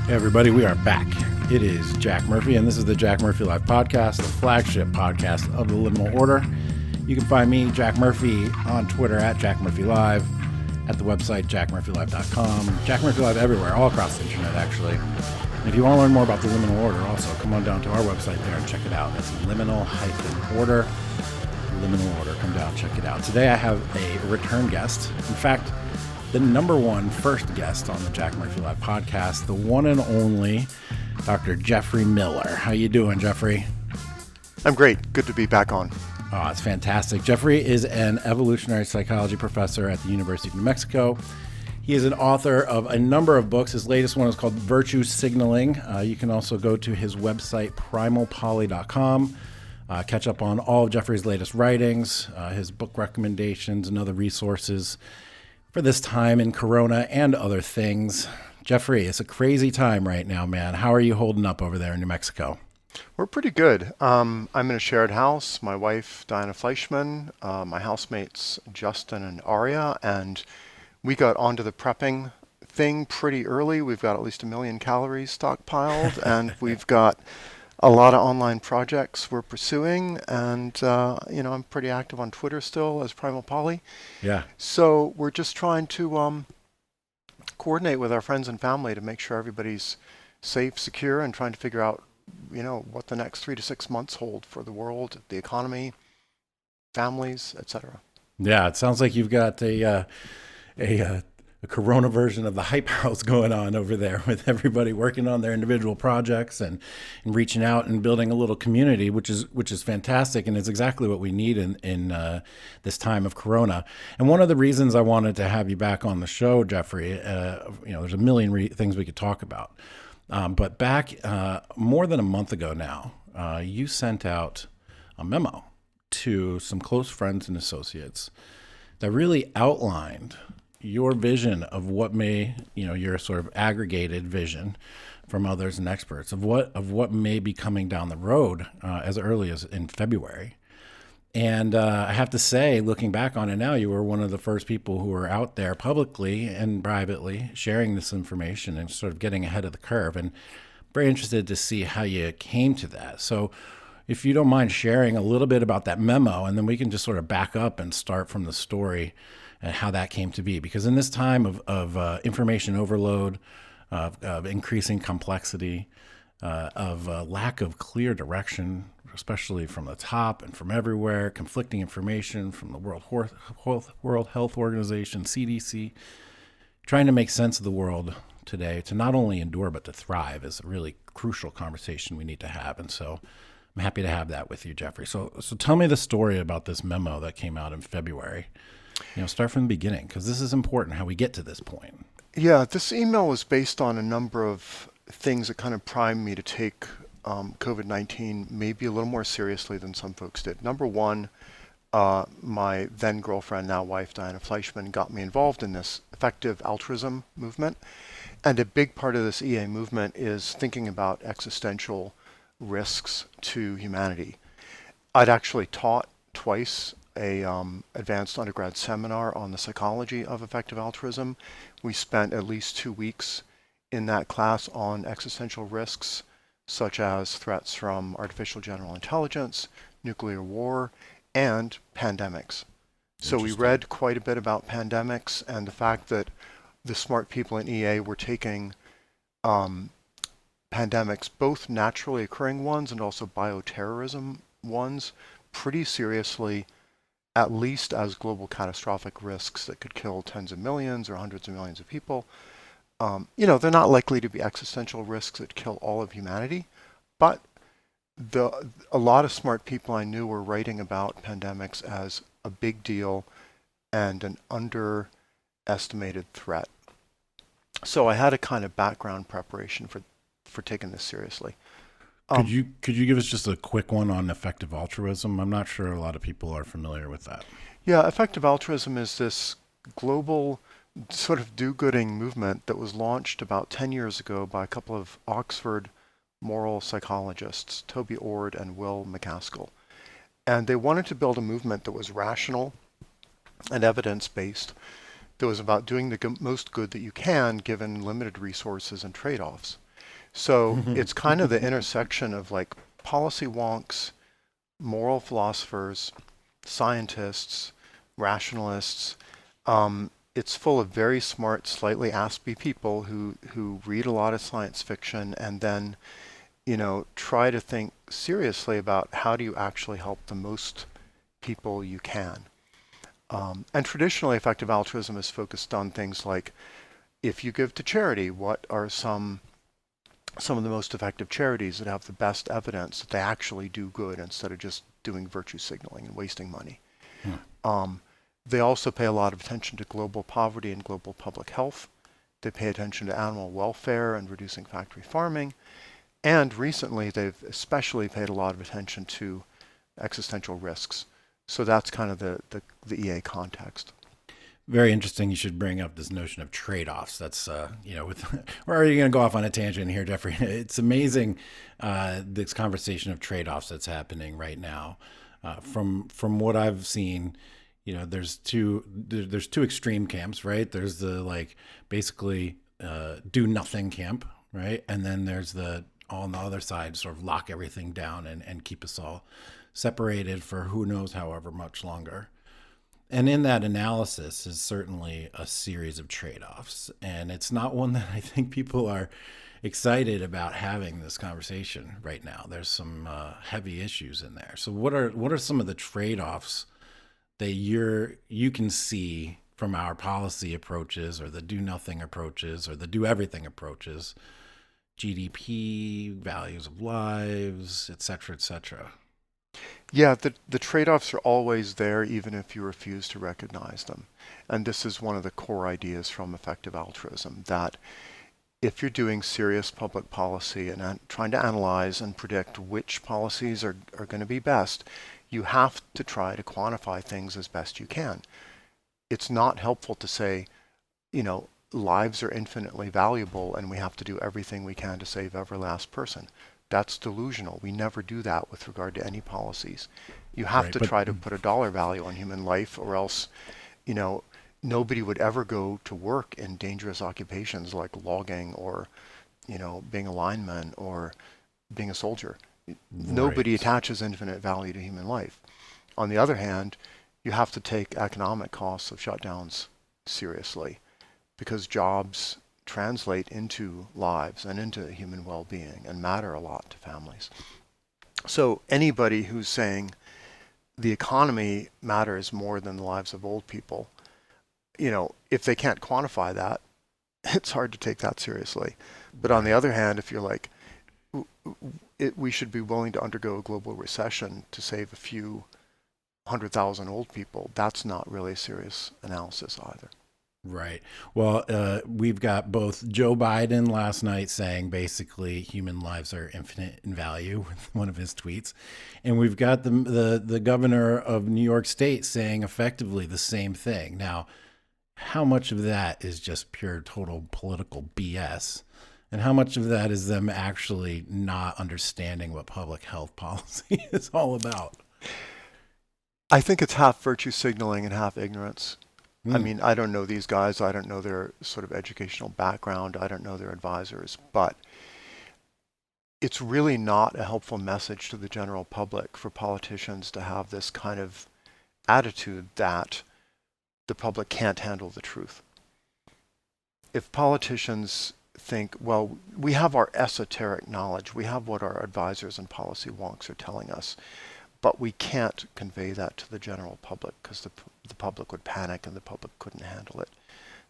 Hey everybody, we are back. It is Jack Murphy, and this is the Jack Murphy Live Podcast, the flagship podcast of the Liminal Order. You can find me, Jack Murphy, on Twitter at Jack Murphy Live, at the website jackmurphylive.com, Jack Murphy Live everywhere, all across the internet, actually. And if you want to learn more about the Liminal Order, also come on down to our website there and check it out. That's liminal-order. Liminal Order. Come down, check it out. Today I have a return guest. In fact, the number one first guest on the Jack Murphy Live podcast, the one and only Dr. Geoffrey Miller. How you doing, Geoffrey? I'm great. Good to be back on. Oh, it's fantastic. Geoffrey is an evolutionary psychology professor at the University of New Mexico. He is an author of a number of books. His latest one is called Virtue Signaling. You can also go to his website, primalpoly.com. Catch up on all of Geoffrey's latest writings, his book recommendations, and other resources for this time in Corona and other things. Geoffrey, it's a crazy time right now, man. How are you holding up over there in New Mexico? We're pretty good. I'm in a shared house. My wife, Diana Fleischman, my housemates, Justin and Aria, and we got onto the prepping thing pretty early. We've got at least 1 million calories stockpiled, and we've got a lot of online projects we're pursuing, and I'm pretty active on Twitter still as Primal Poly. Yeah. So we're just trying to coordinate with our friends and family to make sure everybody's safe, secure, and trying to figure out, what the next 3 to 6 months hold for the world, the economy, families, etc. Yeah, it sounds like you've got a Corona version of the hype house going on over there, with everybody working on their individual projects and reaching out and building a little community, which is fantastic, and it's exactly what we need in this time of Corona. And one of the reasons I wanted to have you back on the show, Geoffrey, there's a million things we could talk about, but back more than a month ago now, you sent out a memo to some close friends and associates that really outlined your vision of what your sort of aggregated vision from others and experts of what may be coming down the road as early as in February. And I have to say, looking back on it now, you were one of the first people who were out there publicly and privately sharing this information and sort of getting ahead of the curve. And very interested to see how you came to that. So if you don't mind sharing a little bit about that memo, and then we can just sort of back up and start from the story and how that came to be. Because in this time of information overload, of increasing complexity, of lack of clear direction, especially from the top and from everywhere, conflicting information from the World Health Organization, CDC, trying to make sense of the world today to not only endure but to thrive is a really crucial conversation we need to have. And so I'm happy to have that with you, Geoffrey. So tell me the story about this memo that came out in February. Start from the beginning, because this is important, how we get to this point. Yeah, this email was based on a number of things that kind of primed me to take COVID-19 maybe a little more seriously than some folks did. Number one, my then girlfriend, now wife, Diana Fleischman, got me involved in this effective altruism movement. And a big part of this EA movement is thinking about existential risks to humanity. I'd actually taught twice a advanced undergrad seminar on the psychology of effective altruism. We spent at least 2 weeks in that class on existential risks, such as threats from artificial general intelligence, nuclear war, and pandemics. So we read quite a bit about pandemics and the fact that the smart people in EA were taking pandemics, both naturally occurring ones and also bioterrorism ones, pretty seriously, at least as global catastrophic risks that could kill tens of millions or hundreds of millions of people. They're not likely to be existential risks that kill all of humanity, but a lot of smart people I knew were writing about pandemics as a big deal and an underestimated threat. So I had a kind of background preparation for taking this seriously. Could you give us just a quick one on effective altruism? I'm not sure a lot of people are familiar with that. Yeah, effective altruism is this global sort of do-gooding movement that was launched about 10 years ago by a couple of Oxford moral psychologists, Toby Ord and Will MacAskill. And they wanted to build a movement that was rational and evidence-based, that was about doing the most good that you can given limited resources and trade-offs. So it's kind of the intersection of like policy wonks, moral philosophers, scientists, rationalists. It's full of very smart, slightly aspy people who read a lot of science fiction and then, try to think seriously about how do you actually help the most people you can. And traditionally, effective altruism is focused on things like if you give to charity, what are some of the most effective charities that have the best evidence that they actually do good instead of just doing virtue signaling and wasting money. Hmm. They also pay a lot of attention to global poverty and global public health. They pay attention to animal welfare and reducing factory farming. And recently, they've especially paid a lot of attention to existential risks. So that's kind of the EA context. Very interesting. You should bring up this notion of trade-offs. That's, we're already going to go off on a tangent here, Jeffrey. It's amazing, this conversation of trade-offs that's happening right now. From what I've seen, there's two extreme camps, right? There's the basically do nothing camp, right? And then there's on the other side, sort of lock everything down and keep us all separated for who knows however much longer. And in that analysis is certainly a series of trade-offs. And it's not one that I think people are excited about having this conversation right now. There's some heavy issues in there. So what are some of the trade-offs that you can see from our policy approaches or the do nothing approaches or the do everything approaches, GDP, values of lives, et cetera, et cetera? Yeah, the trade-offs are always there, even if you refuse to recognize them. And this is one of the core ideas from effective altruism, that if you're doing serious public policy and trying to analyze and predict which policies are going to be best, you have to try to quantify things as best you can. It's not helpful to say, lives are infinitely valuable and we have to do everything we can to save every last person. That's delusional. We never do that with regard to any policies. You have to try to put a dollar value on human life, or else, nobody would ever go to work in dangerous occupations like logging or, being a lineman or being a soldier. Nobody attaches infinite value to human life. On the other hand, you have to take economic costs of shutdowns seriously, because jobs translate into lives and into human well-being and matter a lot to families. So anybody who's saying the economy matters more than the lives of old people, if they can't quantify that, it's hard to take that seriously. But on the other hand, if you're like, we should be willing to undergo a global recession to save a few 100,000 old people, that's not really a serious analysis either. Right. Well, we've got both Joe Biden last night saying basically human lives are infinite in value with one of his tweets. And we've got the governor of New York State saying effectively the same thing. Now, how much of that is just pure total political BS? And how much of that is them actually not understanding what public health policy is all about? I think it's half virtue signaling and half ignorance. I mean, I don't know these guys. I don't know their sort of educational background. I don't know their advisors. But it's really not a helpful message to the general public for politicians to have this kind of attitude that the public can't handle the truth. If politicians think, well, we have our esoteric knowledge, we have what our advisors and policy wonks are telling us, but we can't convey that to the general public because the public would panic and the public couldn't handle it.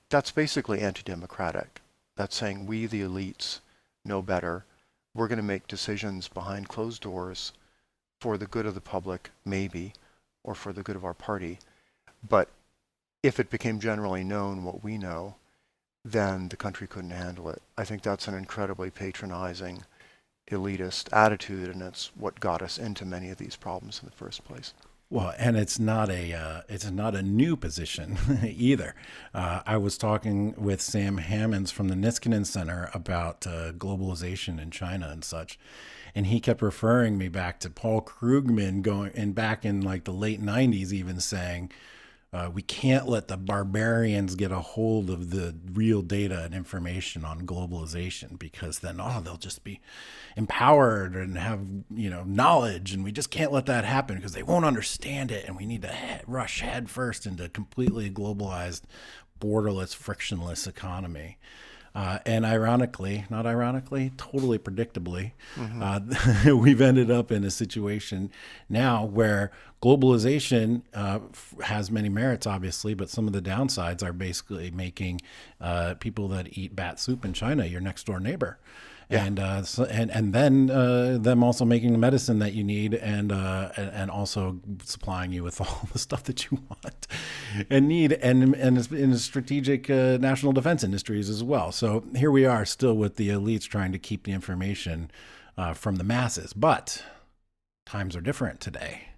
That's basically anti-democratic. That's saying we, the elites, know better. We're going to make decisions behind closed doors for the good of the public, maybe, or for the good of our party. But if it became generally known what we know, then the country couldn't handle it. I think that's an incredibly patronizing, elitist attitude, and it's what got us into many of these problems in the first place. Well, and it's not a new position either. I was talking with Sam Hammonds from the Niskanen Center about globalization in China and such, and he kept referring me back to Paul Krugman back in like the late '90s, even saying, We can't let the barbarians get a hold of the real data and information on globalization, because then, they'll just be empowered and have, knowledge. And we just can't let that happen because they won't understand it. And we need to rush headfirst into completely globalized, borderless, frictionless economy. And ironically, not ironically, totally predictably, we've ended up in a situation now where globalization has many merits, obviously, but some of the downsides are basically making people that eat bat soup in China your next door neighbor. Yeah. And then them also making the medicine that you need, and also supplying you with all the stuff that you want and need, and in strategic national defense industries as well. So here we are still with the elites trying to keep the information from the masses. But times are different today.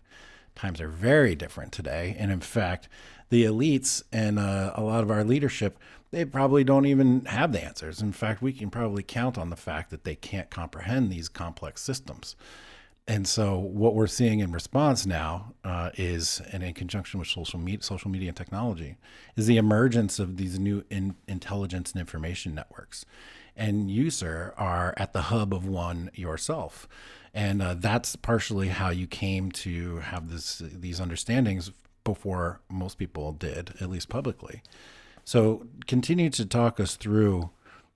Times are very different today. And in fact, the elites and a lot of our leadership, they probably don't even have the answers. In fact, we can probably count on the fact that they can't comprehend these complex systems. And so what we're seeing in response now is, and in conjunction with social media and technology, is the emergence of these new intelligence and information networks. And you, sir, are at the hub of one yourself. And that's partially how you came to have these understandings before most people did, at least publicly. So continue to talk us through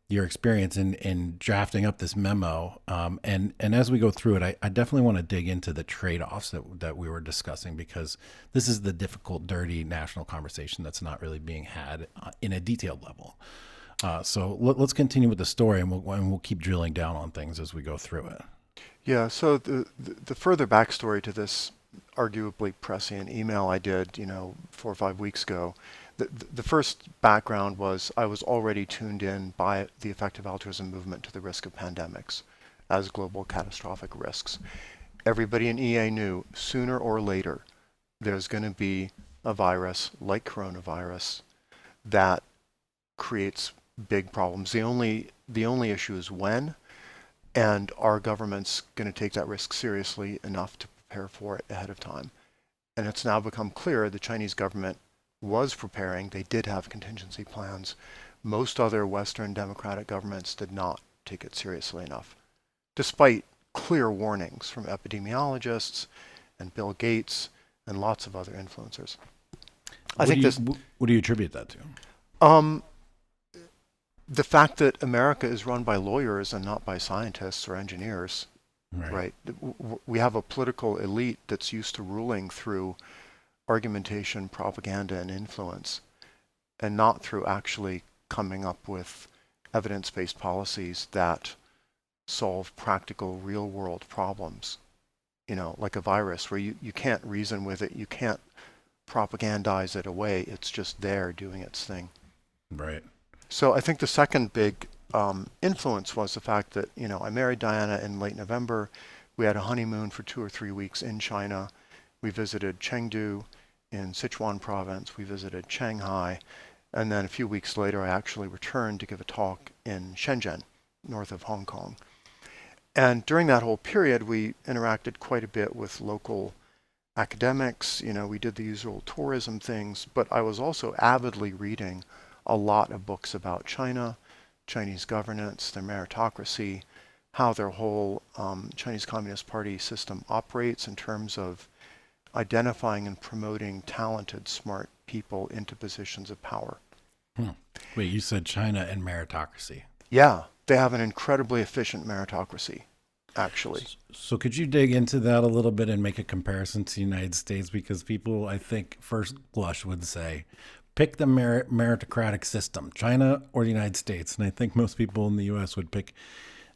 your experience in drafting up this memo. And as we go through it, I definitely want to dig into the trade-offs that we were discussing, because this is the difficult, dirty national conversation that's not really being had in a detailed level. So let's continue with the story, and we'll keep drilling down on things as we go through it. Yeah, so the further backstory to this arguably prescient email I did, 4 or 5 weeks ago, the first background was I was already tuned in by the effective altruism movement to the risk of pandemics as global catastrophic risks. Everybody in EA knew sooner or later there's going to be a virus like coronavirus that creates big problems. The only issue is when, and our government's going to take that risk seriously enough to prepare for it ahead of time. And it's now become clear the Chinese government was preparing. They did have contingency plans. Most other Western democratic governments did not take it seriously enough, despite clear warnings from epidemiologists and Bill Gates and lots of other influencers. What do you attribute that to? The fact that America is run by lawyers and not by scientists or engineers, right? We have a political elite that's used to ruling through argumentation, propaganda, and influence, and not through actually coming up with evidence-based policies that solve practical real-world problems, like a virus where you can't reason with it, you can't propagandize it away, it's just there doing its thing. Right. So I think the second big influence was the fact that, I married Diana in late November. We had a honeymoon for 2 or 3 weeks in China. We visited Chengdu in Sichuan province. We visited Shanghai. And then a few weeks later, I actually returned to give a talk in Shenzhen, north of Hong Kong. And during that whole period, we interacted quite a bit with local academics. We did the usual tourism things, but I was also avidly reading a lot of books about China, Chinese governance, their meritocracy, how their whole Chinese Communist Party system operates in terms of identifying and promoting talented, smart people into positions of power. Wait, you said China and meritocracy? Yeah, they have an incredibly efficient meritocracy, actually. So could you dig into that a little bit and make a comparison to the United States? Because people, I think, first blush would say, pick the meritocratic system, China or the United States. And I think most people in the U.S. would pick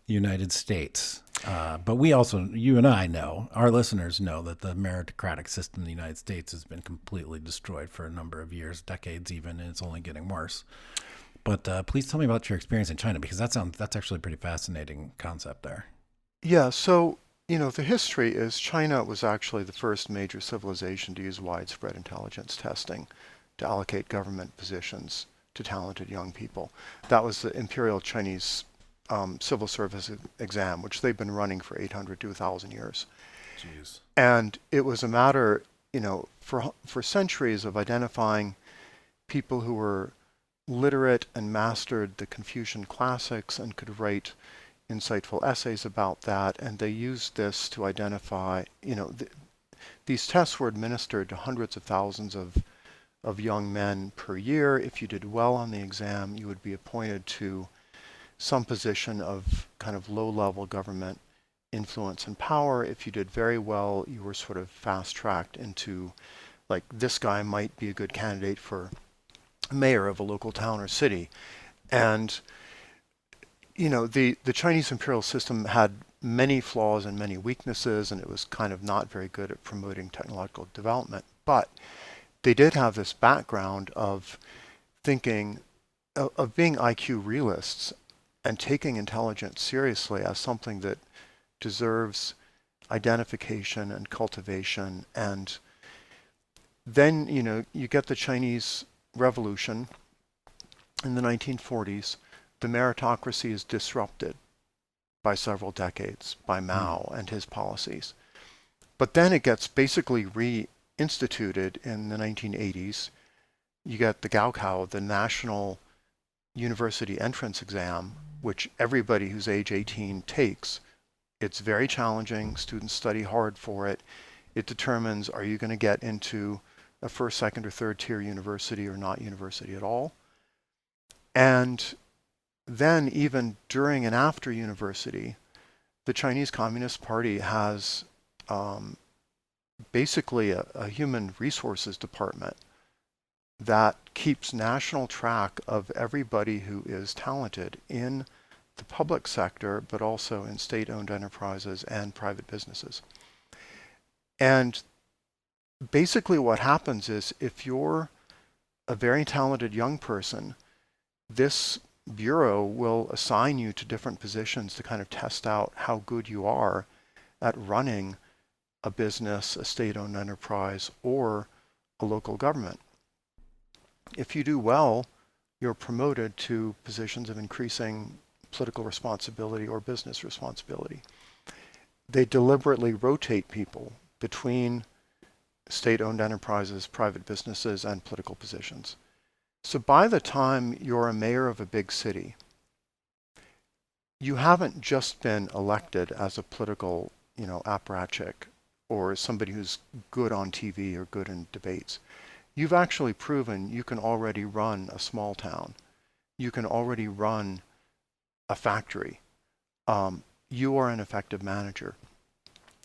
the United States. But we also, you and I know, our listeners know that the meritocratic system in the United States has been completely destroyed for a number of years, decades even, and it's only getting worse. But please tell me about your experience in China, because that's actually a pretty fascinating concept there. Yeah, so, the history is China was actually the first major civilization to use widespread intelligence testing to allocate government positions to talented young people. That was the Imperial Chinese Civil Service exam, which they've been running for 800 to 1,000 years. Jeez. And it was a matter, for centuries of identifying people who were literate and mastered the Confucian classics and could write insightful essays about that, and they used this to identify, these tests were administered to hundreds of thousands of young men per year. If you did well on the exam, you would be appointed to some position of kind of low-level government influence and power. If you did very well, you were sort of fast-tracked into, like, this guy might be a good candidate for mayor of a local town or city. And the Chinese imperial system had many flaws and many weaknesses, and it was kind of not very good at promoting technological development. But they did have this background of thinking, of being IQ realists and taking intelligence seriously as something that deserves identification and cultivation. And then, you get the Chinese Revolution in the 1940s. The meritocracy is disrupted by several decades by Mao and his policies. But then it gets basically reinstituted in the 1980s. You get the Gaokao, the national university entrance exam, which everybody who's age 18 takes. It's very challenging. Students study hard for it. It determines, are you going to get into a first, second, or third tier university or not university at all? And then even during and after university, the Chinese Communist Party has basically a human resources department that keeps national track of everybody who is talented in the public sector, but also in state-owned enterprises and private businesses. And basically what happens is, if you're a very talented young person, this bureau will assign you to different positions to kind of test out how good you are at running a business, a state-owned enterprise, or a local government. If you do well, you're promoted to positions of increasing political responsibility or business responsibility. They deliberately rotate people between state-owned enterprises, private businesses, and political positions. So by the time you're a mayor of a big city, you haven't just been elected as a political, apparatchik or somebody who's good on TV or good in debates. You've actually proven you can already run a small town. You can already run a factory. You are an effective manager.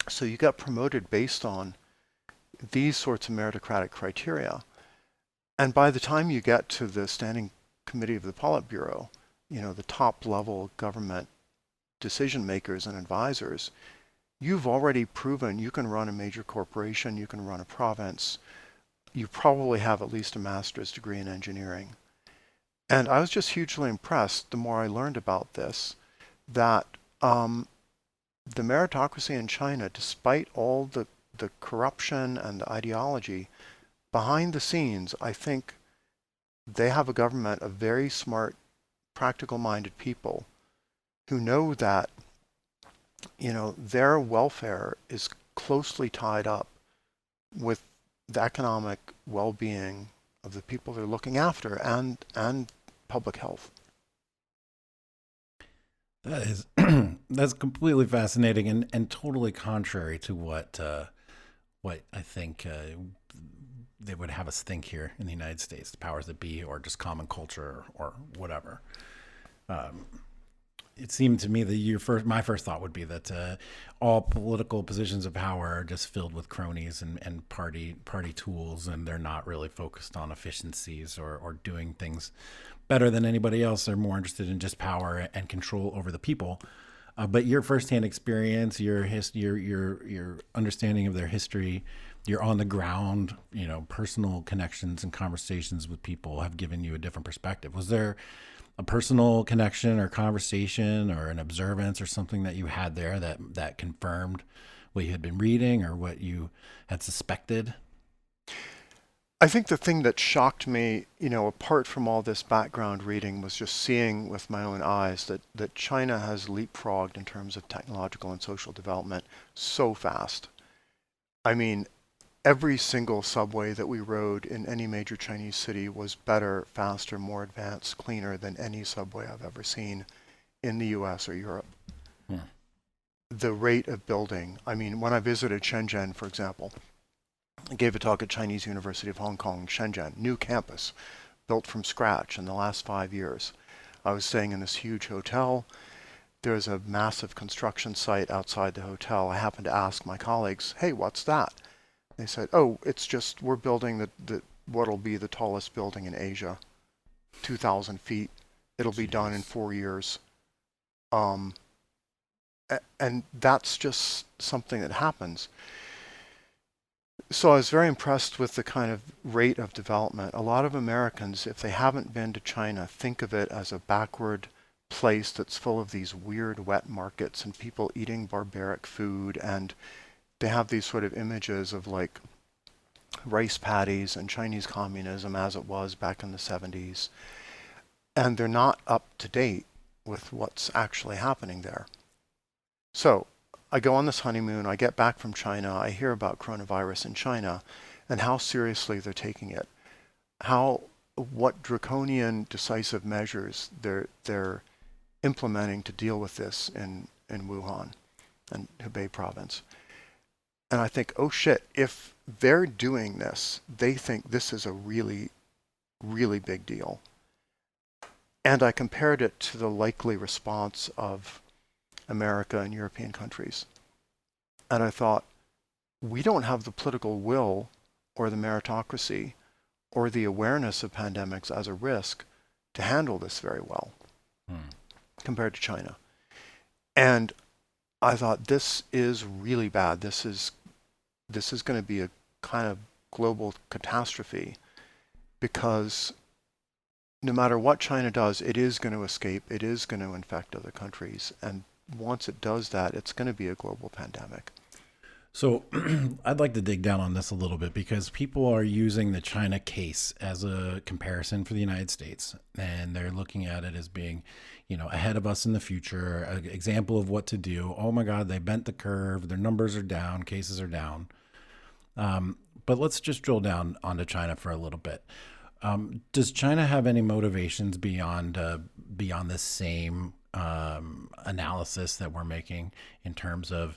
So you got promoted based on these sorts of meritocratic criteria. And by the time you get to the Standing Committee of the Politburo, the top level government decision makers and advisors, you've already proven you can run a major corporation, you can run a province, you probably have at least a master's degree in engineering. And I was just hugely impressed the more I learned about this, that the meritocracy in China, despite all the corruption and the ideology, behind the scenes, I think they have a government of very smart, practical-minded people who know that, their welfare is closely tied up with the economic well-being of the people they're looking after and public health. That is that's completely fascinating and totally contrary to what I think they would have us think here in the United States, the powers that be, or just common culture or whatever. It seemed to me that my first thought would be that all political positions of power are just filled with cronies and party tools, and they're not really focused on efficiencies or doing things better than anybody else. They're more interested in just power and control over the people. But your firsthand experience, your understanding of their history, your on the ground, personal connections and conversations with people have given you a different perspective. Was there a personal connection or conversation or an observance or something that you had there that confirmed what you had been reading or what you had suspected? I think the thing that shocked me, apart from all this background reading, was just seeing with my own eyes that China has leapfrogged in terms of technological and social development so fast. I mean, Every single subway that we rode in any major Chinese city was better, faster, more advanced, cleaner than any subway I've ever seen in the US or Europe. Hmm. The rate of building, I mean, when I visited Shenzhen, for example, I gave a talk at Chinese University of Hong Kong, Shenzhen, new campus, built from scratch in the last 5 years. I was staying in this huge hotel. There's a massive construction site outside the hotel. I happened to ask my colleagues, hey, what's that? They said, oh, it's just, we're building what'll be the tallest building in Asia, 2,000 feet. It'll be done in 4 years. And that's just something that happens. So I was very impressed with the kind of rate of development. A lot of Americans, if they haven't been to China, think of it as a backward place that's full of these weird wet markets and people eating barbaric food, and they have these sort of images of like rice paddies and Chinese communism as it was back in the 70s. And they're not up to date with what's actually happening there. So I go on this honeymoon, I get back from China, I hear about coronavirus in China and how seriously they're taking it. What draconian decisive measures they're implementing to deal with this in Wuhan and Hubei province. And I think, oh shit, if they're doing this, they think this is a really, really big deal. And I compared it to the likely response of America and European countries. And I thought, we don't have the political will or the meritocracy or the awareness of pandemics as a risk to handle this very well compared to China. And I thought, this is really bad. This is going to be a kind of global catastrophe, because no matter what China does, it is going to escape. It is going to infect other countries. And once it does that, it's going to be a global pandemic. So I'd like to dig down on this a little bit, because people are using the China case as a comparison for the United States, and they're looking at it as being, ahead of us in the future, an example of what to do. Oh my God, they bent the curve. Their numbers are down. Cases are down. But let's just drill down onto China for a little bit. Does China have any motivations beyond the same analysis that we're making in terms of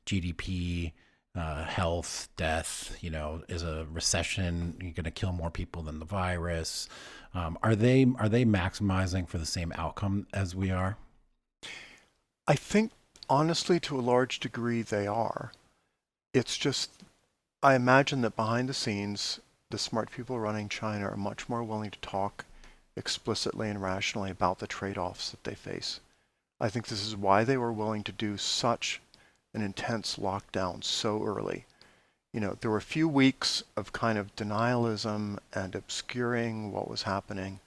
GDP, health, death? Is a recession going to kill more people than the virus? Are they maximizing for the same outcome as we are? I think, honestly, to a large degree, they are. It's just, I imagine that behind the scenes, the smart people running China are much more willing to talk explicitly and rationally about the trade-offs that they face. I think this is why they were willing to do such an intense lockdown so early. There were a few weeks of kind of denialism and obscuring what was happening,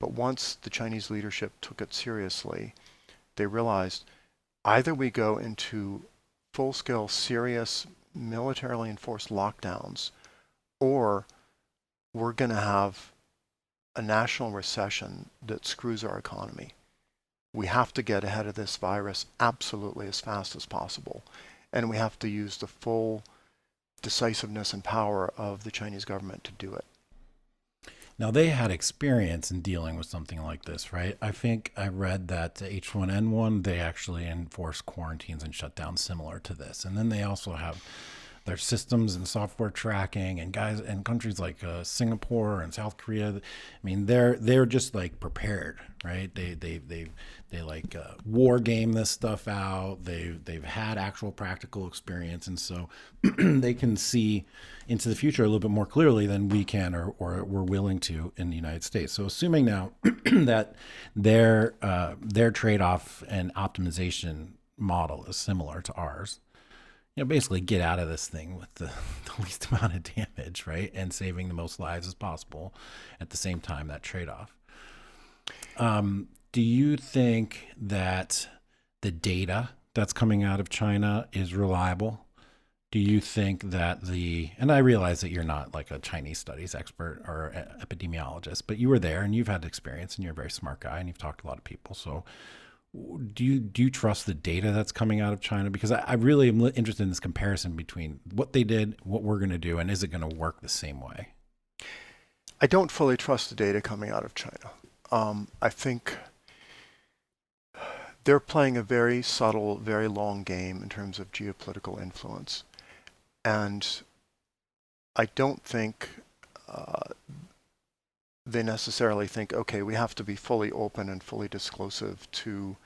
but once the Chinese leadership took it seriously, they realized either we go into full-scale, serious, militarily enforced lockdowns, or we're going to have a national recession that screws our economy. We have to get ahead of this virus absolutely as fast as possible. And we have to use the full decisiveness and power of the Chinese government to do it. Now, they had experience in dealing with something like this, right? I think I read that H1N1, they actually enforced quarantines and shutdowns similar to this. And then they also have their systems and software tracking, and guys in countries like Singapore and South Korea. I mean, they're just like prepared, right? They like war game this stuff out. They've had actual practical experience, and so they can see into the future a little bit more clearly than we can, or we're willing to in the United States. So assuming now that their trade-off and optimization model is similar to ours, basically get out of this thing with the least amount of damage, right? And saving the most lives as possible at the same time, that trade-off. Do you think that the data that's coming out of China is reliable? Do you think that and I realize that you're not like a Chinese studies expert or epidemiologist, but you were there and you've had experience and you're a very smart guy and you've talked to a lot of people. So Do you trust the data that's coming out of China? Because I really am interested in this comparison between what they did, what we're going to do, and is it going to work the same way? I don't fully trust the data coming out of China. I think they're playing a very subtle, very long game in terms of geopolitical influence. And I don't think uh, they necessarily think, okay, we have to be fully open and fully disclosive to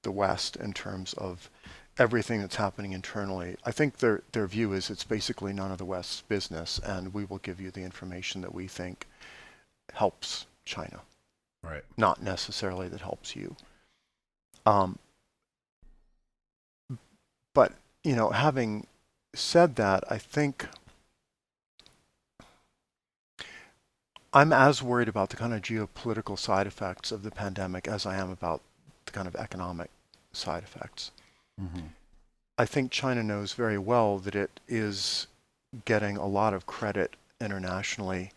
the West in terms of everything that's happening internally. I think their view is it's basically none of the West's business, and we will give you the information that we think helps China, Right. not necessarily that helps you. Um, but having said that, I think I'm as worried about the kind of geopolitical side effects of the pandemic as I am about the kind of economic side effects. Hmm. I think China knows very well that it is getting a lot of credit internationally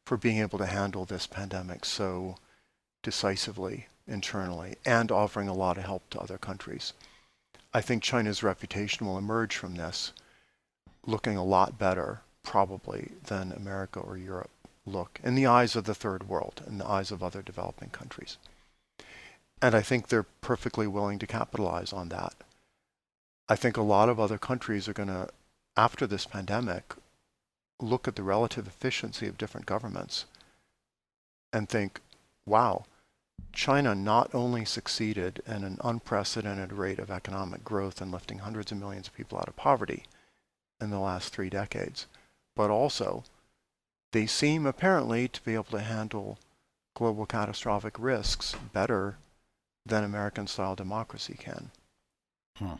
for being able to handle this pandemic so decisively internally and offering a lot of help to other countries. I think China's reputation will emerge from this looking a lot better, probably, than America or Europe look in the eyes of the third world, in the eyes of other developing countries. And I think they're perfectly willing to capitalize on that. I think a lot of other countries are going to, after this pandemic, look at the relative efficiency of different governments and think, wow, China not only succeeded in an unprecedented rate of economic growth and lifting hundreds of millions of people out of poverty in the last 3 decades, but also they seem apparently to be able to handle global catastrophic risks better than American-style democracy can. Hmm.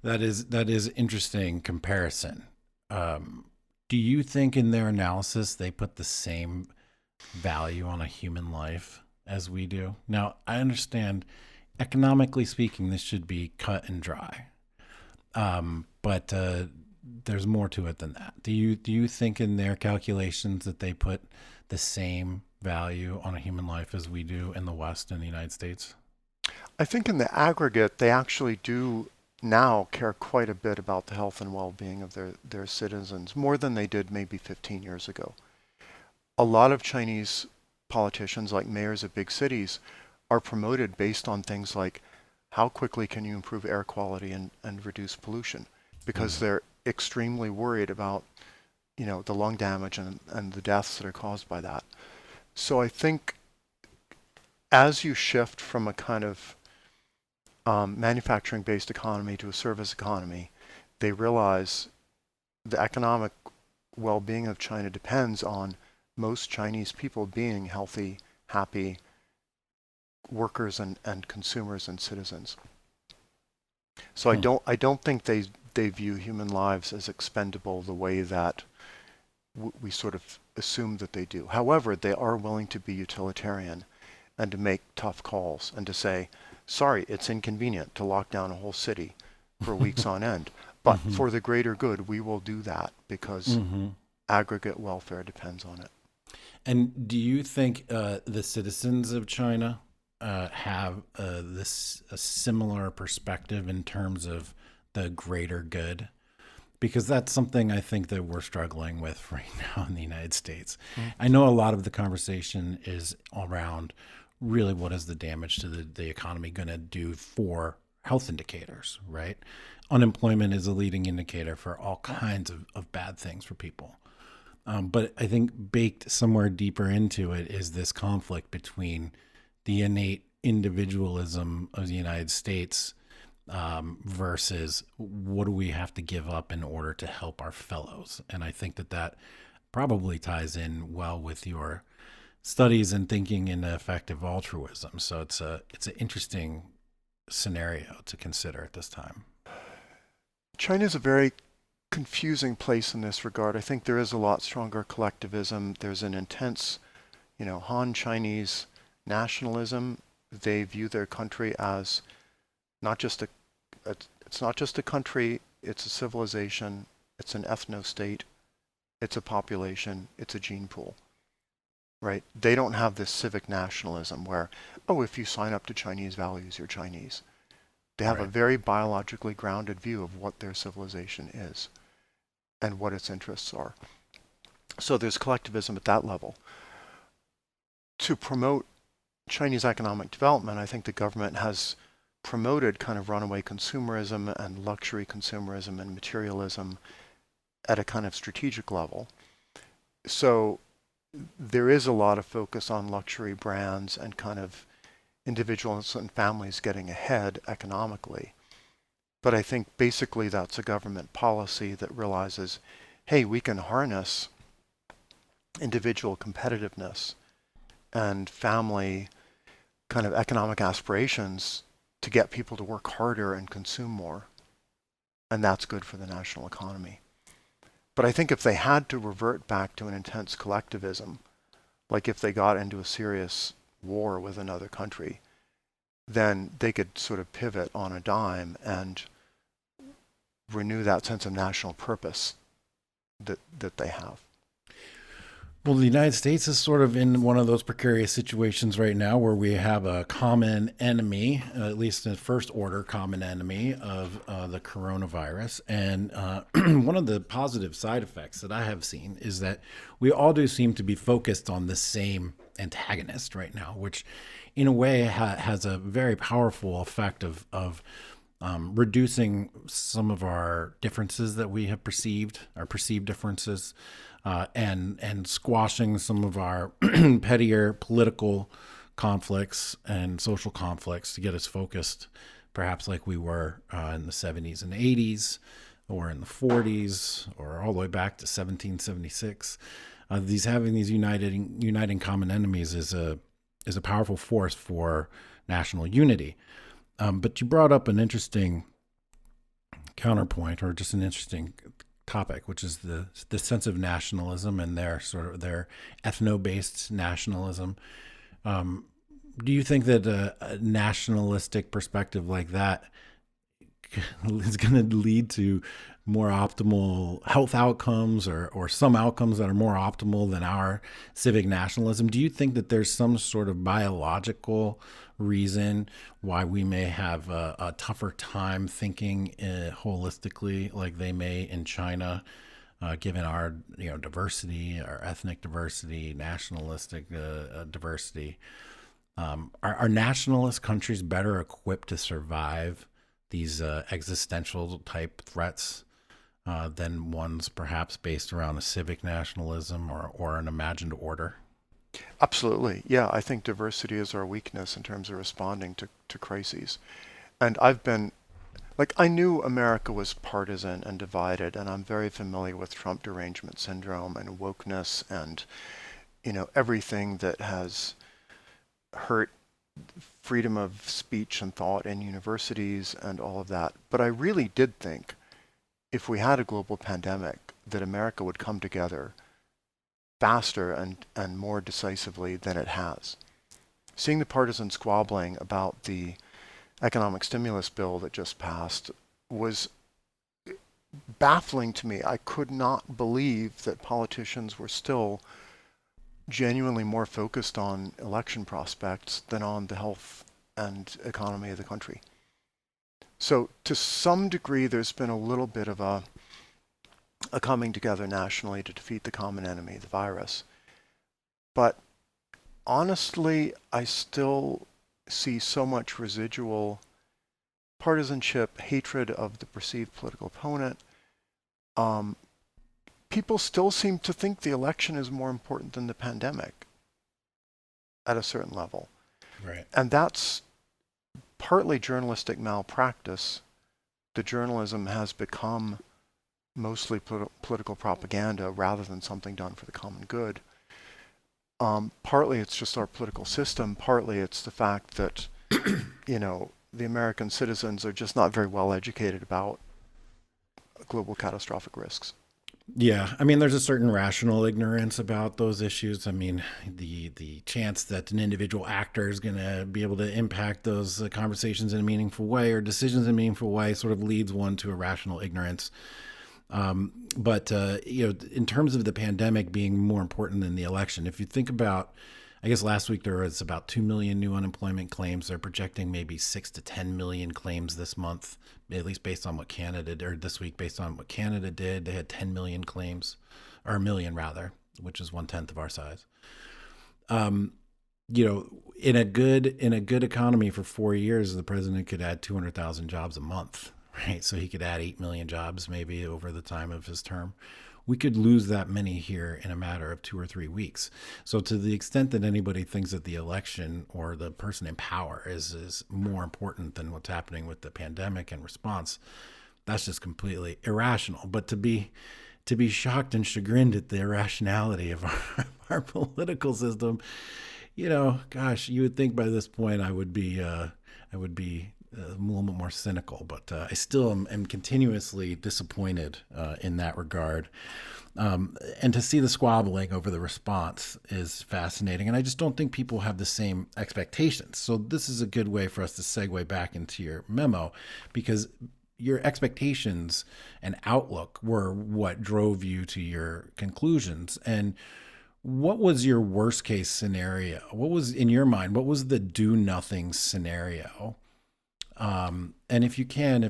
That is interesting comparison. Do you think in their analysis they put the same value on a human life as we do? Now, I understand economically speaking, this should be cut and dry. But there's more to it than that. Do you think in their calculations that they put the same value on a human life as we do in the West and the United States? I think in the aggregate, they actually do now care quite a bit about the health and well-being of their citizens, more than they did maybe 15 years ago. A lot of Chinese politicians, like mayors of big cities, are promoted based on things like how quickly can you improve air quality and reduce pollution, because Mm. they're extremely worried about the lung damage and the deaths that are caused by that. So I think as you shift from a kind of manufacturing-based economy to a service economy, they realize the economic well-being of China depends on most Chinese people being healthy, happy workers and consumers and citizens. So Hmm. I don't think they view human lives as expendable the way that we sort of assume that they do. However, they are willing to be utilitarian and to make tough calls and to say, sorry, it's inconvenient to lock down a whole city for weeks on end, but Hmm. for the greater good, we will do that because Hmm. aggregate welfare depends on it. And do you think the citizens of China have this a similar perspective in terms of the greater good? Because that's something I think that we're struggling with right now in the United States. Mm. I know a lot of the conversation is around really what is the damage to the economy going to do for health indicators, right? Unemployment is a leading indicator for all kinds of bad things for people. But I think baked somewhere deeper into it is this conflict between the innate individualism of the United States versus what do we have to give up in order to help our fellows. And I think that probably ties in well with your studies and thinking in effective altruism. So it's an interesting scenario to consider at this time. China is a very confusing place in this regard. I think there is a lot stronger collectivism. There's an intense, Han Chinese nationalism. They view their country as not just it's not just a country, it's a civilization, it's an ethno-state, it's a population, it's a gene pool. right? They don't have this civic nationalism where, oh, if you sign up to Chinese values, you're Chinese. They have a Right. very biologically grounded view of what their civilization is and what its interests are. So there's collectivism at that level. To promote Chinese economic development, I think the government has promoted kind of runaway consumerism and luxury consumerism and materialism at a kind of strategic level. So there is a lot of focus on luxury brands and kind of individuals and families getting ahead economically. But I think basically that's a government policy that realizes, hey, we can harness individual competitiveness and family kind of economic aspirations to get people to work harder and consume more. And that's good for the national economy. But I think if they had to revert back to an intense collectivism, like if they got into a serious war with another country, then they could sort of pivot on a dime and renew that sense of national purpose that they have. Well, the United States is sort of in one of those precarious situations right now where we have a common enemy, at least a first order common enemy of the coronavirus. And one of the positive side effects that I have seen is that we all do seem to be focused on the same antagonist right now, which in a way has a very powerful effect of reducing some of our differences that we have perceived, our perceived differences, and squashing some of our pettier political conflicts and social conflicts to get us focused, perhaps like we were in the 70s and 80s, or in the 40s, or all the way back to 1776. Having these uniting common enemies is a powerful force for national unity. But you brought up an interesting counterpoint, or just an interesting topic, which is the sense of nationalism and their ethno-based nationalism. Do you think that a nationalistic perspective like that is going to lead to more optimal health outcomes, or some outcomes that are more optimal than our civic nationalism? Do you think that there's some sort of biological reason why we may have a tougher time thinking holistically like they may in China, given our diversity, our ethnic diversity, nationalistic diversity? Are nationalist countries better equipped to survive these existential type threats than ones perhaps based around a civic nationalism or an imagined order? Absolutely. Yeah, I think diversity is our weakness in terms of responding to crises. And I knew America was partisan and divided, and I'm very familiar with Trump derangement syndrome and wokeness and, everything that has hurt freedom of speech and thought in universities and all of that. But I really did think if we had a global pandemic, that America would come together faster and more decisively than it has. Seeing the partisan squabbling about the economic stimulus bill that just passed was baffling to me. I could not believe that politicians were still genuinely more focused on election prospects than on the health and economy of the country. So to some degree, there's been a little bit of a coming together nationally to defeat the common enemy, the virus. But honestly, I still see so much residual partisanship, hatred of the perceived political opponent. People still seem to think the election is more important than the pandemic at a certain level. Right. And that's partly journalistic malpractice. The journalism has become mostly political propaganda rather than something done for the common good. Partly it's just our political system. Partly it's the fact that, the American citizens are just not very well educated about global catastrophic risks. Yeah, I mean, there's a certain rational ignorance about those issues. I mean, the chance that an individual actor is going to be able to impact those conversations in a meaningful way or decisions in a meaningful way sort of leads one to a rational ignorance. But in terms of the pandemic being more important than the election, if you think about, I guess last week there was about 2 million new unemployment claims. They're projecting maybe 6 to 10 million claims this month, at least based on what Canada did, or this week based on what Canada did. They had 10 million claims, or a million rather, which is 1/10 of our size. In a good economy for 4 years, the president could add 200,000 jobs a month, right? So he could add 8 million jobs maybe over the time of his term. We could lose that many here in a matter of 2 or 3 weeks. So to the extent that anybody thinks that the election or the person in power is more important than what's happening with the pandemic and response, that's just completely irrational. But to be shocked and chagrined at the irrationality of our political system, gosh, you would think by this point I would be a little bit more cynical, but I still am continuously disappointed in that regard. And to see the squabbling over the response is fascinating. And I just don't think people have the same expectations. So this is a good way for us to segue back into your memo, because your expectations and outlook were what drove you to your conclusions. And what was your worst case scenario? What was, in your mind, what was the do nothing scenario? And if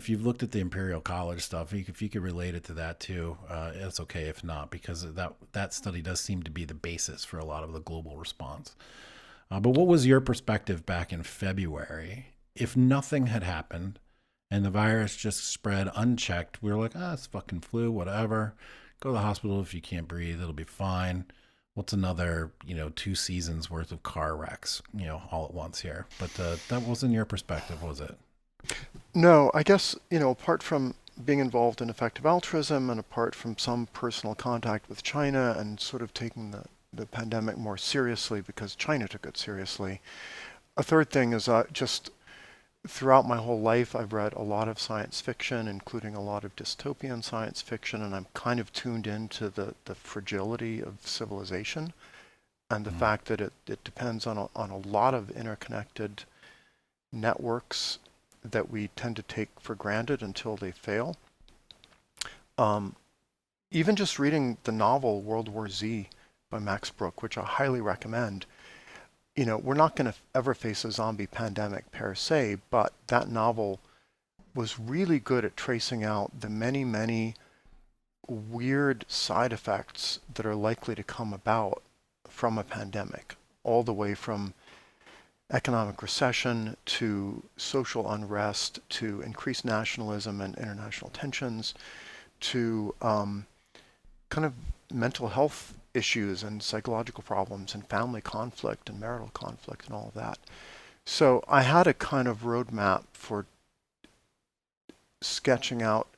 you've looked at the Imperial College stuff, if you could relate it to that too, it's okay if not, because that study does seem to be the basis for a lot of the global response. But what was your perspective back in February? If nothing had happened and the virus just spread unchecked, we were like, it's fucking flu, whatever. Go to the hospital if you can't breathe, it'll be fine. What's another, 2 seasons worth of car wrecks, all at once here. But that wasn't your perspective, was it? No, I guess, apart from being involved in effective altruism and apart from some personal contact with China and sort of taking the pandemic more seriously because China took it seriously, a third thing is just throughout my whole life, I've read a lot of science fiction, including a lot of dystopian science fiction, and I'm kind of tuned into the fragility of civilization and the fact that it depends on a lot of interconnected networks that we tend to take for granted until they fail. Even just reading the novel World War Z by Max Brooke, which I highly recommend, we're not going to ever face a zombie pandemic per se, but that novel was really good at tracing out the many, many weird side effects that are likely to come about from a pandemic, all the way from economic recession to social unrest to increased nationalism and international tensions to kind of mental health issues and psychological problems and family conflict and marital conflict and all of that. So I had a kind of roadmap for sketching out,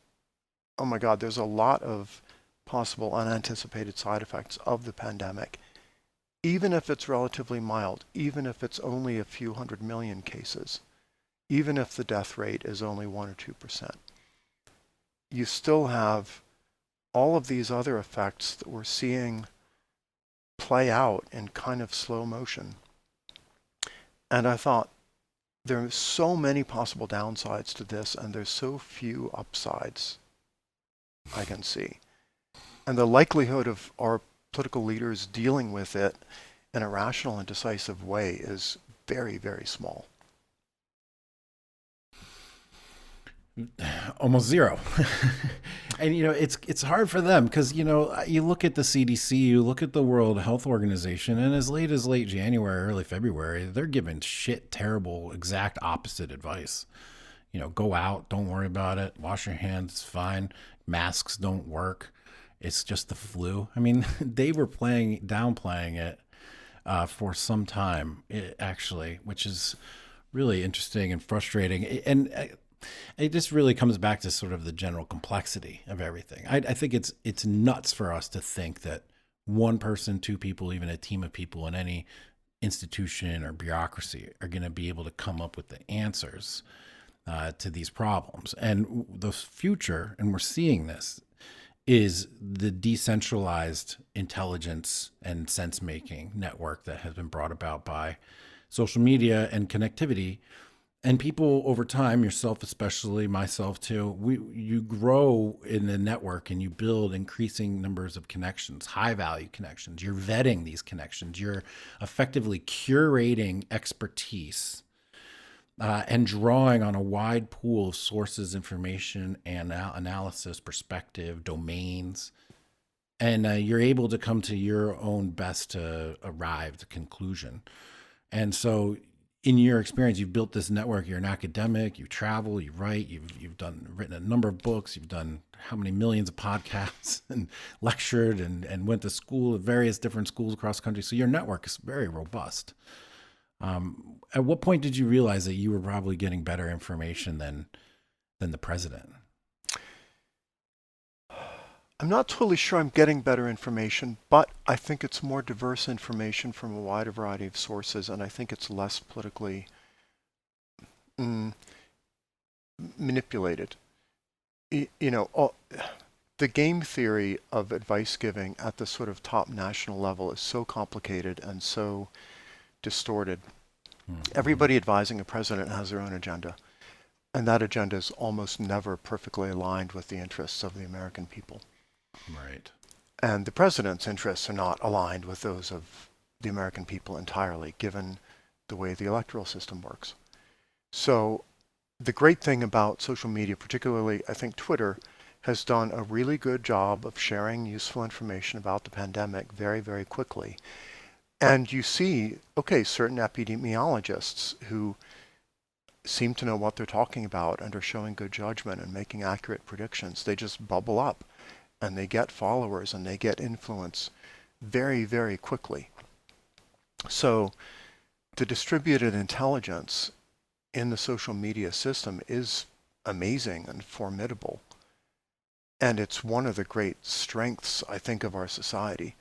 oh my God, there's a lot of possible unanticipated side effects of the pandemic, even if it's relatively mild, even if it's only a few 100 million cases, even if the death rate is only 1 or 2%. You still have all of these other effects that we're seeing play out in kind of slow motion. And I thought, there are so many possible downsides to this, and there's so few upsides I can see. And the likelihood of our political leaders dealing with it in a rational and decisive way is very, very small. Almost zero. And it's hard for them because you look at the CDC, you look at the World Health Organization, and as late January, early February, they're giving terrible, exact opposite advice. Go out, don't worry about it, wash your hands, it's fine, masks don't work, it's just the flu. I mean, they were downplaying it for some time, actually, which is really interesting and frustrating. And it just really comes back to sort of the general complexity of everything. I think it's nuts for us to think that one person, two people, even a team of people in any institution or bureaucracy are going to be able to come up with the answers to these problems. And the future, and we're seeing this, is the decentralized intelligence and sense-making network that has been brought about by social media and connectivity. And people over time, yourself especially, myself too, you grow in the network and you build increasing numbers of connections, high value connections. You're vetting these connections. You're effectively curating expertise and drawing on a wide pool of sources, information, and analysis, perspective, domains. And you're able to come to your own best arrived conclusion. And so, in your experience, you've built this network. You're an academic. You travel. You write. You've written a number of books. You've done how many millions of podcasts and lectured and went to school at various different schools across the country. So your network is very robust. At what point did you realize that you were probably getting better information than the president? I'm not totally sure I'm getting better information, but I think it's more diverse information from a wider variety of sources, and I think it's less politically manipulated. The game theory of advice giving at the sort of top national level is so complicated and so distorted. Everybody advising a president has their own agenda, and that agenda is almost never perfectly aligned with the interests of the American people. Right. And the president's interests are not aligned with those of the American people entirely, given the way the electoral system works. So the great thing about social media, particularly I think Twitter, has done a really good job of sharing useful information about the pandemic very, very quickly. And you see, okay, certain epidemiologists who seem to know what they're talking about and are showing good judgment and making accurate predictions, they just bubble up. And they get followers and they get influence very, very quickly. So the distributed intelligence in the social media system is amazing and formidable. And it's one of the great strengths, I think, of our society.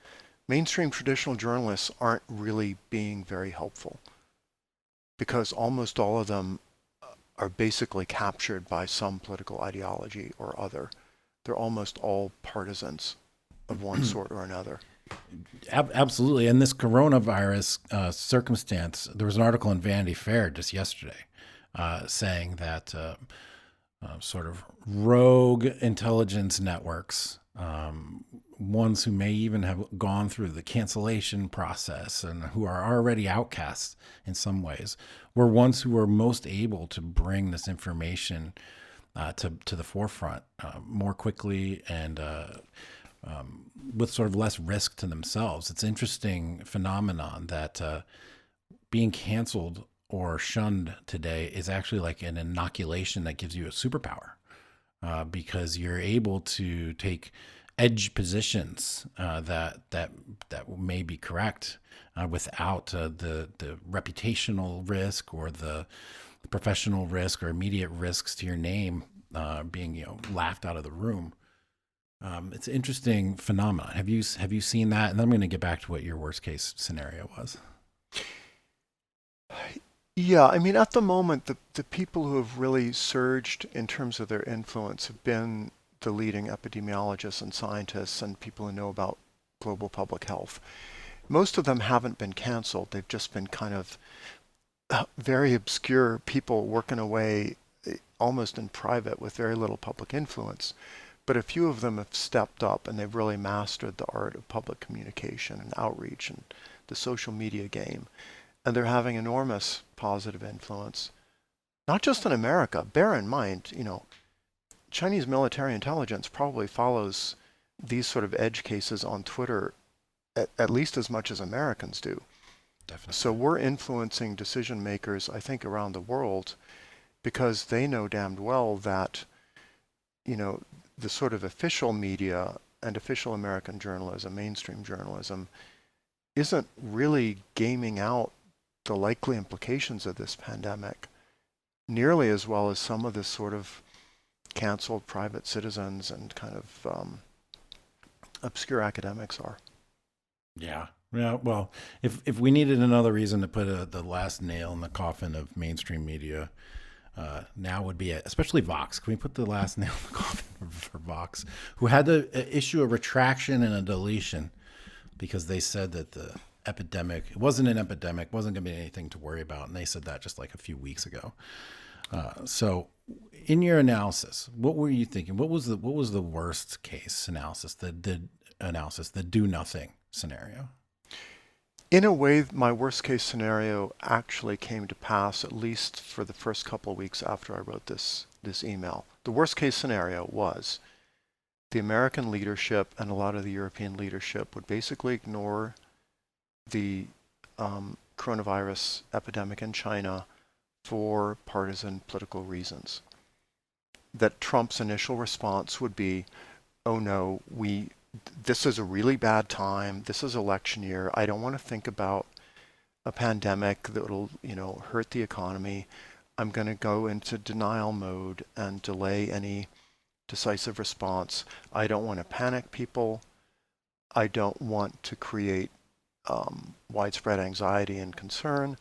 Mainstream traditional journalists aren't really being very helpful because almost all of them are basically captured by some political ideology or other. They're almost all partisans of one sort or another. Absolutely. And this coronavirus circumstance, there was an article in Vanity Fair just yesterday saying that sort of rogue intelligence networks, ones who may even have gone through the cancellation process and who are already outcasts in some ways, were ones who were most able to bring this information to the forefront more quickly and with sort of less risk to themselves. It's an interesting phenomenon that being canceled or shunned today is actually like an inoculation that gives you a superpower because you're able to take edge positions that may be correct without the reputational risk or the professional risk or immediate risks to your name being laughed out of the room. It's an interesting phenomenon. Have you seen that? And then I'm going to get back to what your worst case scenario was. Yeah, I mean, at the moment, the people who have really surged in terms of their influence have been the leading epidemiologists and scientists and people who know about global public health. Most of them haven't been canceled. They've just been kind of very obscure people working away almost in private with very little public influence. But a few of them have stepped up and they've really mastered the art of public communication and outreach and the social media game. And they're having enormous positive influence, not just in America. Bear in mind, Chinese military intelligence probably follows these sort of edge cases on Twitter at least as much as Americans do. Definitely. So we're influencing decision makers, I think, around the world because they know damned well that, the sort of official media and official American journalism, mainstream journalism, isn't really gaming out the likely implications of this pandemic nearly as well as some of this sort of canceled private citizens and kind of obscure academics are. Yeah. Yeah. Well, if we needed another reason to put the last nail in the coffin of mainstream media, now would be it, especially Vox. Can we put the last nail in the coffin for Vox, who had to issue a retraction and a deletion because they said that the epidemic. It wasn't an epidemic. Wasn't going to be anything to worry about. And they said that just like a few weeks ago. So, in your analysis, what were you thinking? What was the worst case analysis? The do nothing scenario. In a way, my worst case scenario actually came to pass, at least for the first couple of weeks after I wrote this email. The worst case scenario was the American leadership and a lot of the European leadership would basically ignore the coronavirus epidemic in China for partisan political reasons. That Trump's initial response would be, oh no, this is a really bad time. This is election year. I don't want to think about a pandemic that will, hurt the economy. I'm going to go into denial mode and delay any decisive response. I don't want to panic people. I don't want to create widespread anxiety and concern.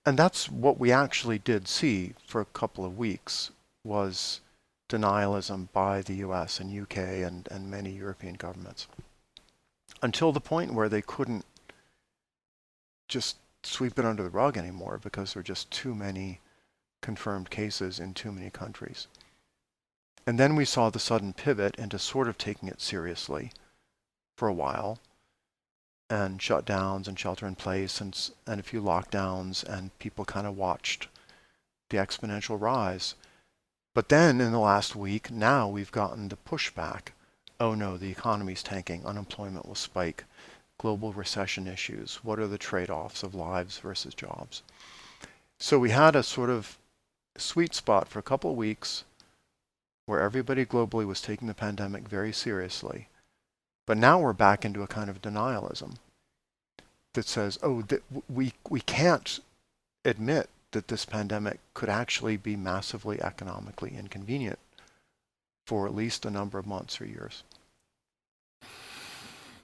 And that's what we actually did see for a couple of weeks, was denialism by the US and UK and many European governments, until the point where they couldn't just sweep it under the rug anymore because there were just too many confirmed cases in too many countries. And then we saw the sudden pivot into sort of taking it seriously for a while, and shutdowns and shelter in place and a few lockdowns, and people kind of watched the exponential rise. But then in the last week, now we've gotten the pushback. Oh no, the economy's tanking, unemployment will spike, global recession issues, what are the trade-offs of lives versus jobs? So we had a sort of sweet spot for a couple of weeks where everybody globally was taking the pandemic very seriously. But now we're back into a kind of denialism that says, oh, we can't admit that this pandemic could actually be massively economically inconvenient for at least a number of months or years.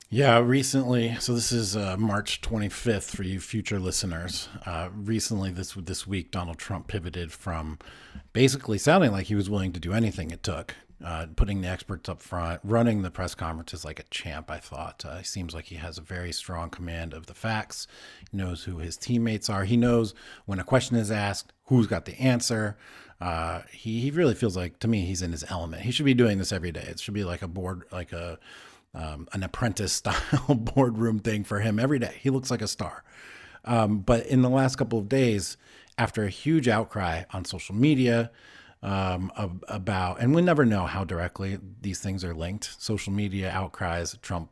Yeah, recently, so this is March 25th for you future listeners. Recently, this week, Donald Trump pivoted from basically sounding like he was willing to do anything it took, putting the experts up front, running the press conferences like a champ, I thought. He seems like he has a very strong command of the facts. He knows who his teammates are. He knows when a question is asked, who's got the answer. He really feels like, to me, he's in his element. He should be doing this every day. It should be like an apprentice style boardroom thing for him every day. He looks like a star. But in the last couple of days, after a huge outcry on social media about, and we never know how directly these things are linked, social media outcries, Trump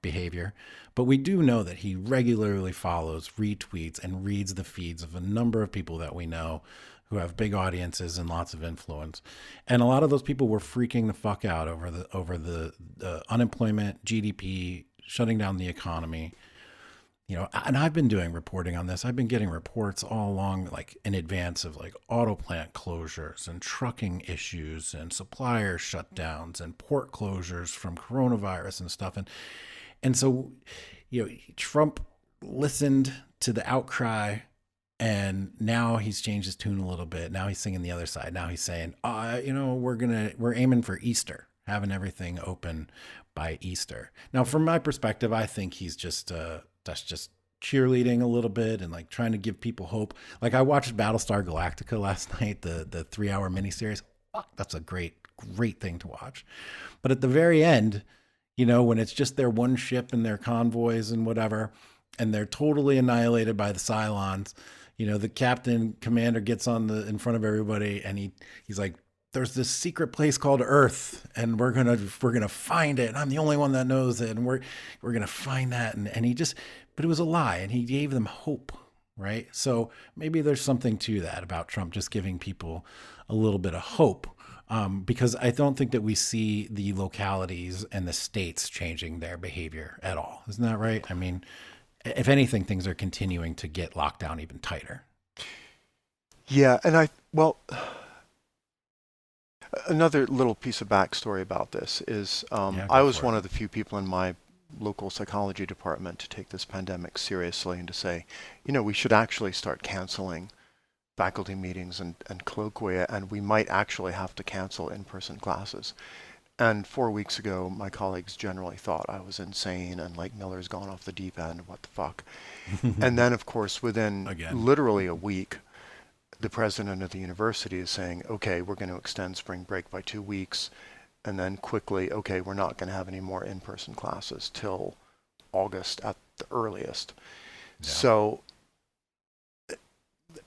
behavior, but we do know that he regularly follows, retweets, and reads the feeds of a number of people that we know who have big audiences and lots of influence. And a lot of those people were freaking the fuck out over the unemployment, GDP, shutting down the economy. And I've been doing reporting on this. I've been getting reports all along, like in advance of like auto plant closures and trucking issues and supplier shutdowns and port closures from coronavirus and stuff. And so, Trump listened to the outcry, and now he's changed his tune a little bit. Now he's singing the other side. Now he's saying, we're aiming for Easter, having everything open by Easter. Now, from my perspective, I think he's just that's just cheerleading a little bit and like trying to give people hope. Like I watched Battlestar Galactica last night, the 3-hour miniseries. That's a great thing to watch. But at the very end, when it's just their one ship and their convoys and whatever, and they're totally annihilated by the Cylons, the captain commander gets in front of everybody and he's like, there's this secret place called Earth, and we're gonna find it. And I'm the only one that knows it, and we're gonna find that. And he just, but it was a lie, and he gave them hope, right? So maybe there's something to that about Trump just giving people a little bit of hope, because I don't think that we see the localities and the states changing their behavior at all. Isn't that right? I mean, if anything, things are continuing to get locked down even tighter. Yeah, and another little piece of backstory about this is I was one of the few people in my local psychology department to take this pandemic seriously and to say, we should actually start canceling faculty meetings and colloquia, and we might actually have to cancel in-person classes. And 4 weeks ago, my colleagues generally thought I was insane and like Miller's gone off the deep end. What the fuck? And then, of course, within Again. literally a week, the president of the university is saying, okay, we're going to extend spring break by 2 weeks. And then quickly, okay, we're not going to have any more in-person classes till August at the earliest. Yeah. So,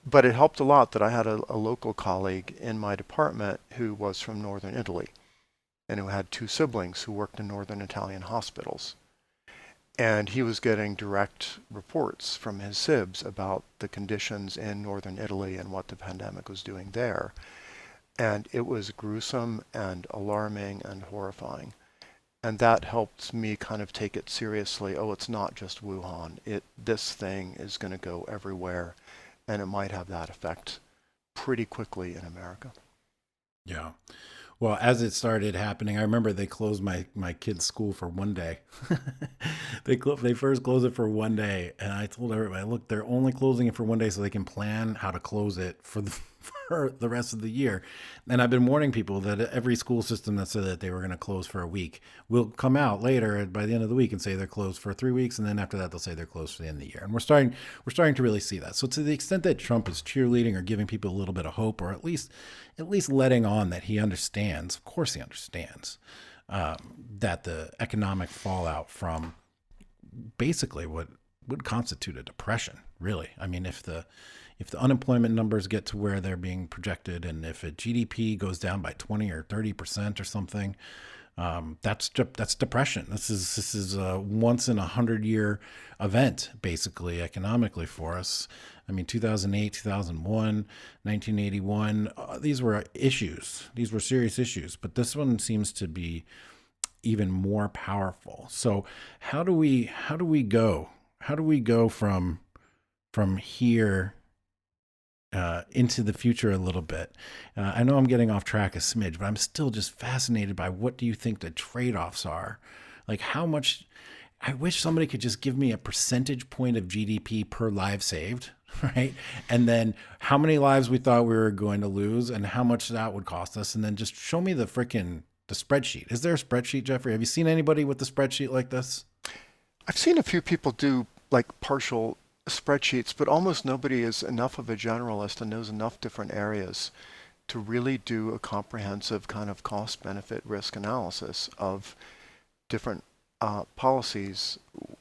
but it helped a lot that I had a local colleague in my department who was from northern Italy and who had two siblings who worked in northern Italian hospitals. And he was getting direct reports from his sibs about the conditions in northern Italy and what the pandemic was doing there. And it was gruesome and alarming and horrifying. And that helped me kind of take it seriously. Oh, it's not just Wuhan. This thing is going to go everywhere, and it might have that effect pretty quickly in America. Yeah. Well, as it started happening, I remember they closed my kid's school for one day. They first closed it for one day, and I told everybody, look, they're only closing it for one day so they can plan how to close it for the rest of the year. And I've been warning people that every school system that said that they were going to close for a week will come out later by the end of the week and say they're closed for 3 weeks, and then after that they'll say they're closed for the end of the year. And we're starting to really see that. So to the extent that Trump is cheerleading or giving people a little bit of hope, or at least letting on that he understands, of course he understands, that the economic fallout from basically what would constitute a depression, really. I mean, if the unemployment numbers get to where they're being projected, and if a GDP goes down by 20 or 30% or something, that's depression. This is a once in 100-year event, basically, economically for us. I mean, 2008, 2001, 1981, these were issues. These were serious issues, but this one seems to be even more powerful. So how do we go? How do we go from here into the future a little bit? I know I'm getting off track a smidge, but I'm still just fascinated by what do you think the trade-offs are? Like how much, I wish somebody could just give me a percentage point of GDP per life saved, right? And then how many lives we thought we were going to lose and how much that would cost us. And then just show me the spreadsheet. Is there a spreadsheet, Geoffrey? Have you seen anybody with the spreadsheet like this? I've seen a few people do like partial spreadsheets, but almost nobody is enough of a generalist and knows enough different areas to really do a comprehensive kind of cost benefit risk analysis of different policies,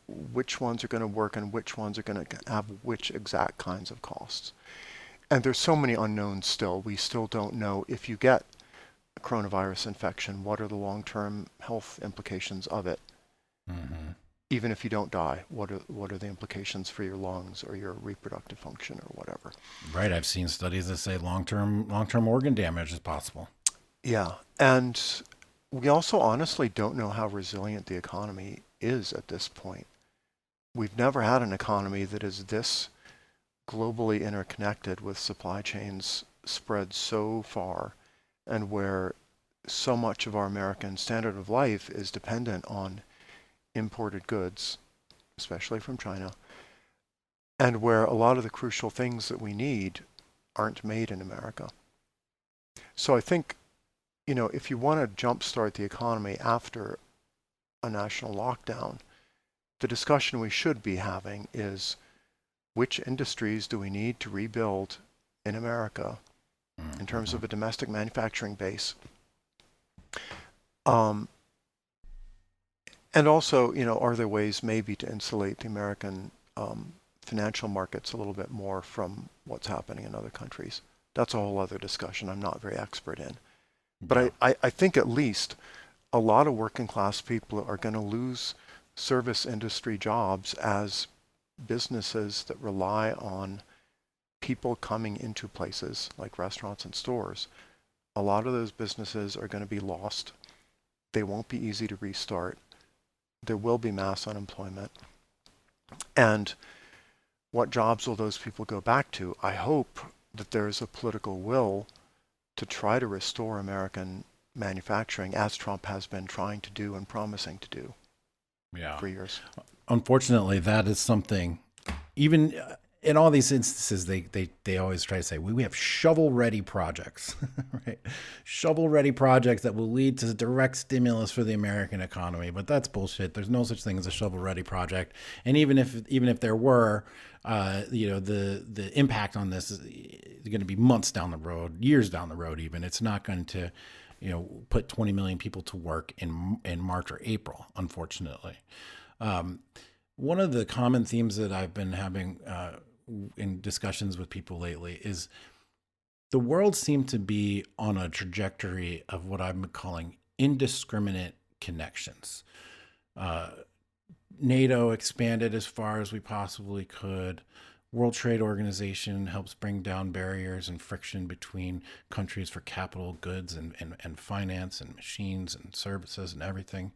which ones are going to work and which ones are going to have which exact kinds of costs. And there's so many unknowns still. We still don't know if you get a coronavirus infection, what are the long-term health implications of it? Mm-hmm. Even if you don't die, what are the implications for your lungs or your reproductive function or whatever? Right. I've seen studies that say long-term organ damage is possible. Yeah. And we also honestly don't know how resilient the economy is at this point. We've never had an economy that is this globally interconnected with supply chains spread so far and where so much of our American standard of life is dependent on imported goods, especially from China, and where a lot of the crucial things that we need aren't made in America. So I think, if you want to jumpstart the economy after a national lockdown, the discussion we should be having is which industries do we need to rebuild in America in terms of a domestic manufacturing base? And also, are there ways maybe to insulate the American financial markets a little bit more from what's happening in other countries? That's a whole other discussion I'm not very expert in. But I think at least a lot of working class people are going to lose service industry jobs as businesses that rely on people coming into places like restaurants and stores. A lot of those businesses are going to be lost. They won't be easy to restart. There will be mass unemployment. And what jobs will those people go back to? I hope that there's a political will to try to restore American manufacturing, as Trump has been trying to do and promising to do for years. Unfortunately, that is something, even in all these instances, they always try to say, we have shovel-ready projects, right? Shovel-ready projects that will lead to direct stimulus for the American economy. But that's bullshit. There's no such thing as a shovel-ready project. And even if there were, the impact on this is going to be months down the road, years down the road even. It's not going to, put 20 million people to work in March or April, unfortunately. One of the common themes that I've been having in discussions with people lately is the world seemed to be on a trajectory of what I'm calling indiscriminate connections. NATO expanded as far as we possibly could. World Trade Organization helps bring down barriers and friction between countries for capital goods and finance and machines and services and everything.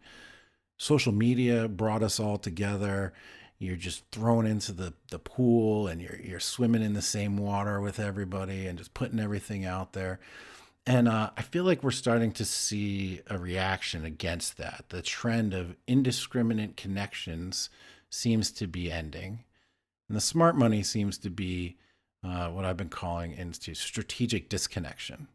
Social media brought us all together. You're just thrown into the pool and you're swimming in the same water with everybody and just putting everything out there. And I feel like we're starting to see a reaction against that. The trend of indiscriminate connections seems to be ending. And the smart money seems to be what I've been calling into strategic disconnection.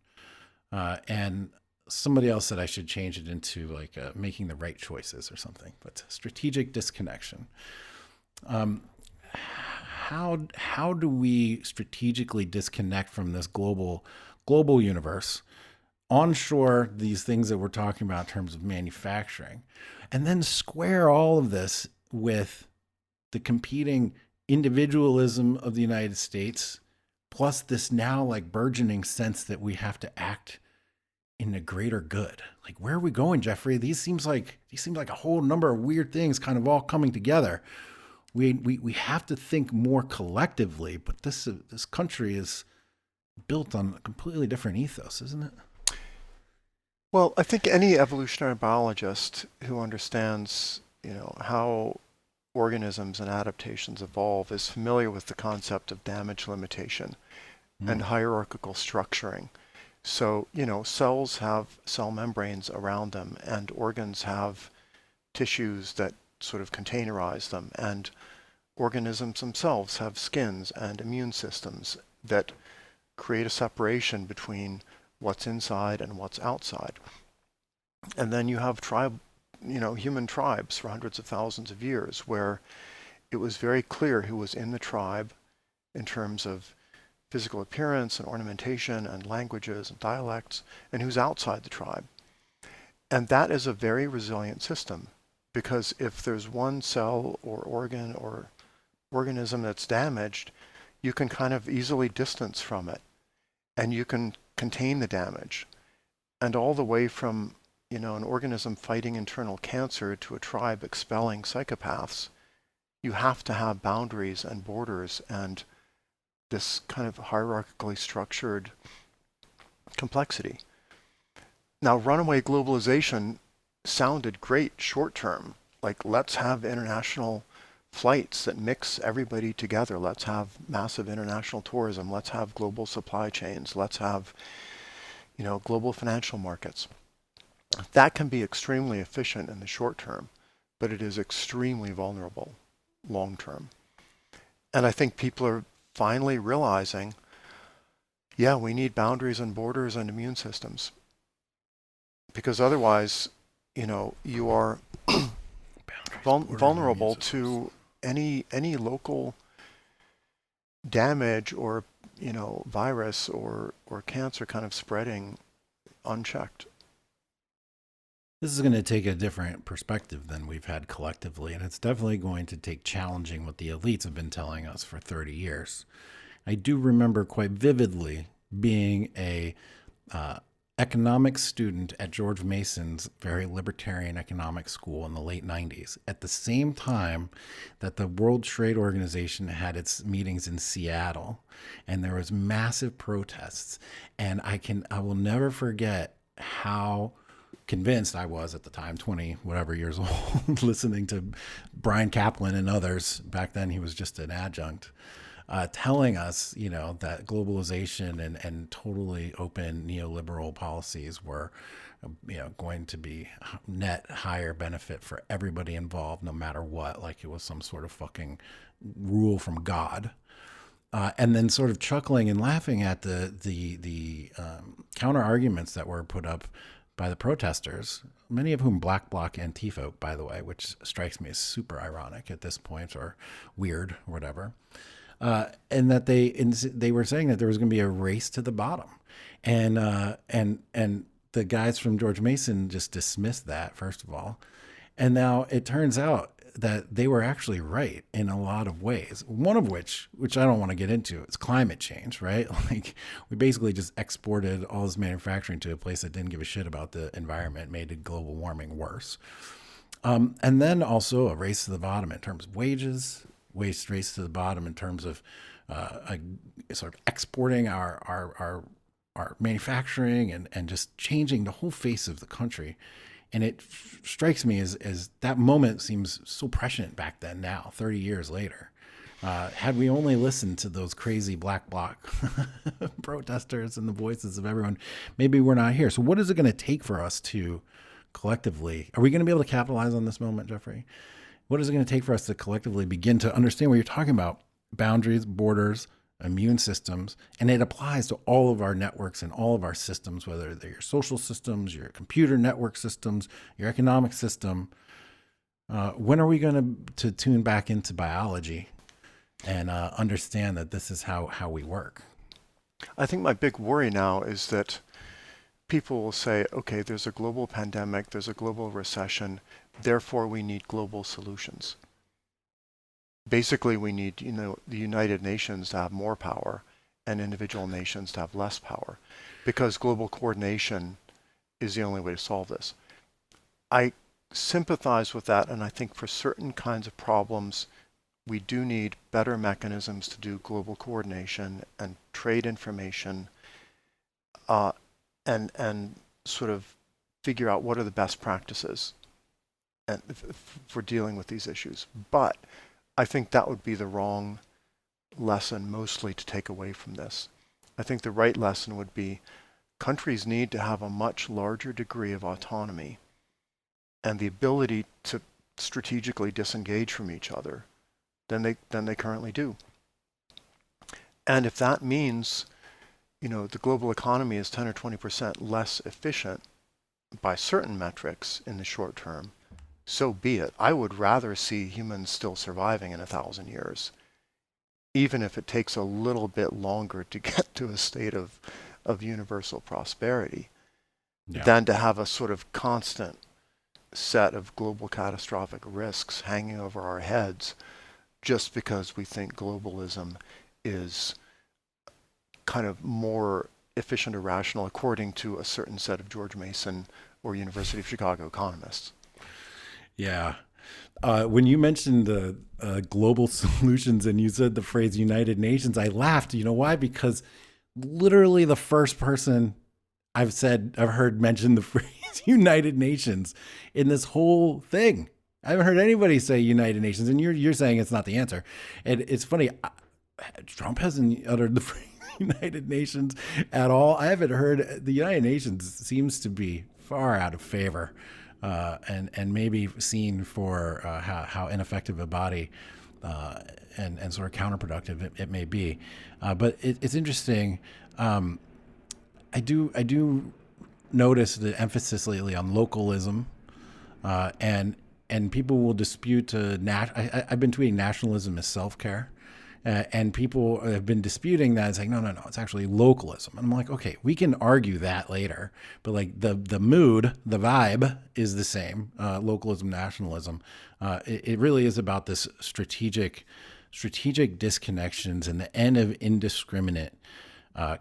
And somebody else said I should change it into like making the right choices or something, but strategic disconnection. How do we strategically disconnect from this global universe, onshore these things that we're talking about in terms of manufacturing, and then square all of this with the competing individualism of the United States, plus this now like burgeoning sense that we have to act in the greater good? Like, where are we going, Geoffrey? These seems like a whole number of weird things kind of all coming together. We have to think more collectively, but this country is built on a completely different ethos, isn't it? Well, I think any evolutionary biologist who understands, how organisms and adaptations evolve is familiar with the concept of damage limitation and hierarchical structuring. So, cells have cell membranes around them, and organs have tissues that sort of containerize them, and organisms themselves have skins and immune systems that create a separation between what's inside and what's outside. And then you have human tribes for hundreds of thousands of years where it was very clear who was in the tribe in terms of physical appearance and ornamentation and languages and dialects, and who's outside the tribe. And that is a very resilient system, because if there's one cell or organ or organism that's damaged, you can kind of easily distance from it, and you can contain the damage. And all the way from, an organism fighting internal cancer to a tribe expelling psychopaths, you have to have boundaries and borders and this kind of hierarchically structured complexity. Now, runaway globalization sounded great short term, like let's have international flights that mix everybody together, let's have massive international tourism, let's have global supply chains, let's have global financial markets. That can be extremely efficient in the short term, but it is extremely vulnerable long term. And I think people are finally realizing, we need boundaries and borders and immune systems. Because otherwise, you are vulnerable to any local damage or, virus or cancer kind of spreading unchecked. This is going to take a different perspective than we've had collectively, and it's definitely going to take challenging what the elites have been telling us for 30 years. I do remember quite vividly being a economics student at George Mason's very libertarian economics school in the late 90s, at the same time that the World Trade Organization had its meetings in Seattle, and there was massive protests. And I will never forget how convinced I was at the time, 20 whatever years old, listening to Brian Kaplan and others. Back then he was just an adjunct, telling us, that globalization and totally open neoliberal policies were, going to be net higher benefit for everybody involved, no matter what, like it was some sort of fucking rule from God. and then sort of chuckling and laughing at the counter arguments that were put up by the protesters, many of whom Black Bloc Antifa, by the way, which strikes me as super ironic at this point, or weird or whatever. And that they were saying that there was going to be a race to the bottom, and the guys from George Mason just dismissed that, first of all, and now it turns out that they were actually right in a lot of ways. One of which I don't want to get into, is climate change, right? Like, we basically just exported all this manufacturing to a place that didn't give a shit about the environment, made global warming worse. And then also a race to the bottom in terms of wages, race to the bottom in terms of sort of exporting our manufacturing and just changing the whole face of the country. And it strikes me as that moment seems so prescient back then now, 30 years later. Had we only listened to those crazy Black Bloc protesters and the voices of everyone, maybe we're not here. So what is it going to take for us to collectively, are we going to be able to capitalize on this moment, Geoffrey? What is it going to take for us to collectively begin to understand what you're talking about? Boundaries, borders, immune systems, and it applies to all of our networks and all of our systems, whether they're your social systems, your computer network systems, your economic system. When are we going to tune back into biology and understand that this is how we work? I think my big worry now is that people will say, okay, there's a global pandemic, there's a global recession, therefore we need global solutions. Basically, we need, the United Nations to have more power and individual nations to have less power, because global coordination is the only way to solve this. I sympathize with that, and I think for certain kinds of problems, we do need better mechanisms to do global coordination and trade information, and sort of figure out what are the best practices for dealing with these issues. But I think that would be the wrong lesson mostly to take away from this. I think the right lesson would be countries need to have a much larger degree of autonomy and the ability to strategically disengage from each other than they currently do. And if that means, the global economy is 10 or 20% less efficient by certain metrics in the short term, so be it. I would rather see humans still surviving in 1,000 years, even if it takes a little bit longer to get to a state of universal prosperity, than to have a sort of constant set of global catastrophic risks hanging over our heads just because we think globalism is kind of more efficient or rational according to a certain set of George Mason or University of Chicago economists. Yeah. When you mentioned the global solutions and you said the phrase United Nations, I laughed. You know why? Because literally the first person I've heard mention the phrase United Nations in this whole thing. I haven't heard anybody say United Nations, and you're saying it's not the answer. And it's funny, Trump hasn't uttered the phrase United Nations at all. I haven't heard. The United Nations seems to be far out of favor. And maybe seen for how ineffective a body and sort of counterproductive it may be. But it's interesting. I do notice the emphasis lately on localism, and people will dispute. I've been tweeting nationalism is self-care. And people have been disputing that and saying, no, it's actually localism. And I'm like, okay, we can argue that later. But like the mood, the vibe is the same, localism, nationalism. It really is about this strategic disconnections and the end of indiscriminate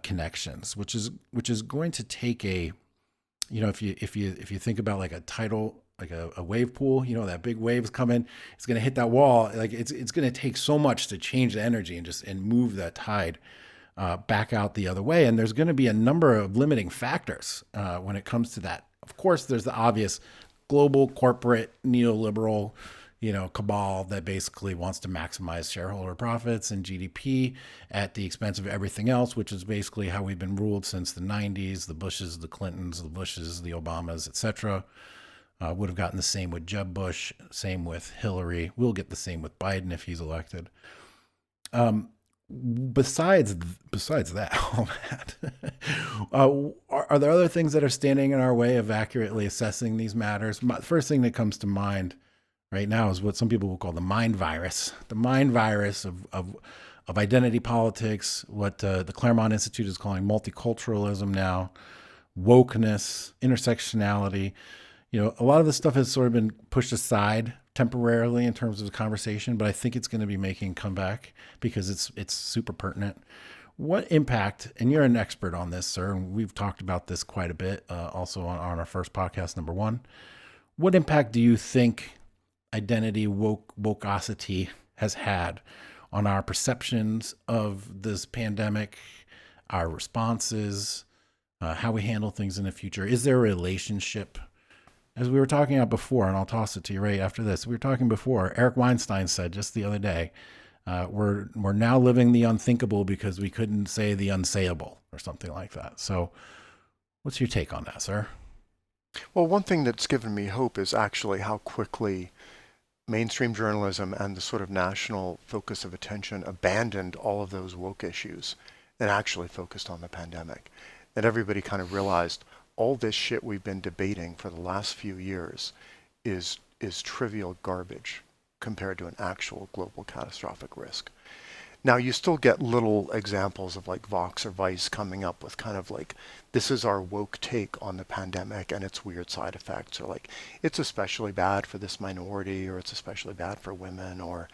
connections, which is going to take if you think about like a tidal, like a wave pool, that big wave's coming, it's going to hit that wall. Like it's going to take so much to change the energy and move that tide back out the other way. And there's going to be a number of limiting factors when it comes to that. Of course, there's the obvious global corporate neoliberal, cabal that basically wants to maximize shareholder profits and GDP at the expense of everything else, which is basically how we've been ruled since the 90s, the Bushes, the Clintons, the Bushes, the Obamas, etc. Would have gotten the same with Jeb Bush, same with Hillary. We'll get the same with Biden if he's elected. Besides that, all that, are there other things that are standing in our way of accurately assessing these matters? The first thing that comes to mind right now is what some people will call the mind virus of identity politics, what the Claremont Institute is calling multiculturalism now, wokeness, intersectionality. A lot of this stuff has sort of been pushed aside temporarily in terms of the conversation, but I think it's going to be making a comeback because it's super pertinent. What impact, and you're an expert on this, sir, and we've talked about this quite a bit, also on our first podcast, number one. What impact do you think identity wokeosity has had on our perceptions of this pandemic, our responses, how we handle things in the future? Is there a relationship? As we were talking about before, and I'll toss it to you right after this, we were talking before, Eric Weinstein said just the other day, we're now living the unthinkable because we couldn't say the unsayable or something like that. So what's your take on that, sir? Well, one thing that's given me hope is actually how quickly mainstream journalism and the sort of national focus of attention abandoned all of those woke issues and actually focused on the pandemic. And everybody kind of realized all this shit we've been debating for the last few years is trivial garbage compared to an actual global catastrophic risk. Now, you still get little examples of like Vox or Vice coming up with kind of like, this is our woke take on the pandemic and its weird side effects, or like, it's especially bad for this minority, or it's especially bad for women, or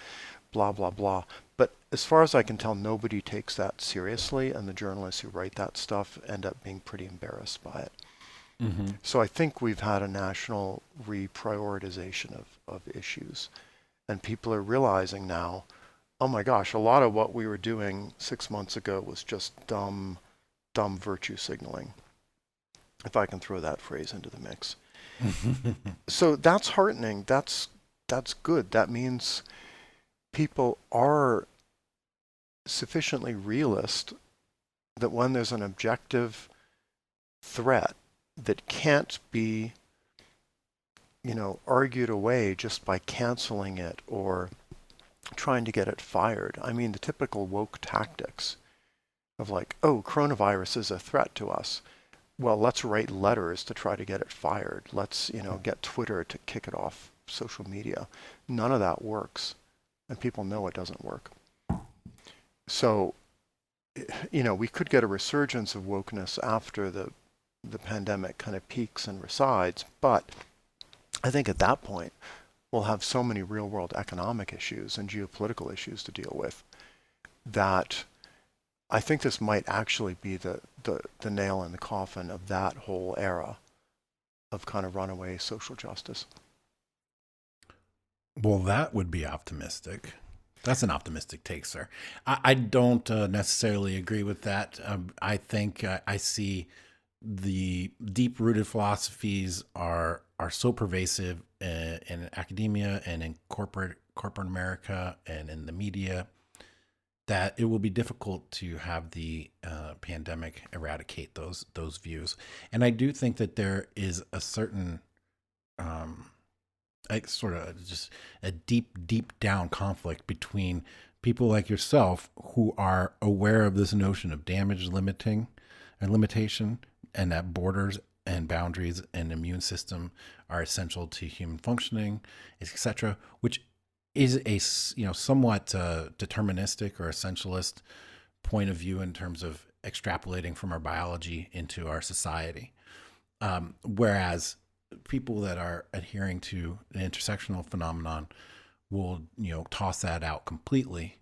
blah, blah, blah. But as far as I can tell, nobody takes that seriously, and the journalists who write that stuff end up being pretty embarrassed by it. Mm-hmm. So I think we've had a national reprioritization of issues, and people are realizing now, oh my gosh, a lot of what we were doing 6 months ago was just dumb virtue signaling, if I can throw that phrase into the mix. So that's heartening. That's good. That means people are sufficiently realist that when there's an objective threat that can't be, argued away just by canceling it or trying to get it fired. I mean, the typical woke tactics of like, oh, coronavirus is a threat to us. Well, let's write letters to try to get it fired. Let's, get Twitter to kick it off social media. None of that works. And people know it doesn't work. So, we could get a resurgence of wokeness after the pandemic kind of peaks and resides. But I think at that point, we'll have so many real world economic issues and geopolitical issues to deal with that I think this might actually be the nail in the coffin of that whole era of kind of runaway social justice. Well, that would be optimistic. That's an optimistic take, sir. I don't necessarily agree with that. I think I see the deep-rooted philosophies are so pervasive in academia and in corporate America and in the media that it will be difficult to have the pandemic eradicate those views. And I do think that there is a certain sort of just a deep down conflict between people like yourself who are aware of this notion of damage limiting and limitation, and that borders and boundaries and immune system are essential to human functioning, etc., which is a somewhat deterministic or essentialist point of view in terms of extrapolating from our biology into our society. Whereas people that are adhering to an intersectional phenomenon will toss that out completely,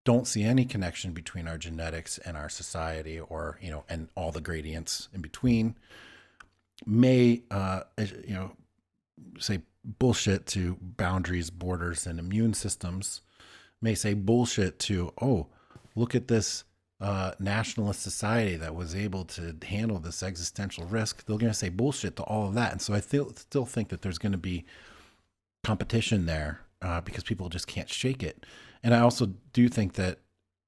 don't see any connection between our genetics and our society, or and all the gradients in between, may say bullshit to boundaries, borders, and immune systems, may say bullshit to, oh, look at this nationalist society that was able to handle this existential risk. They're going to say bullshit to all of that. And so I still think that there's going to be competition there because people just can't shake it. And I also do think that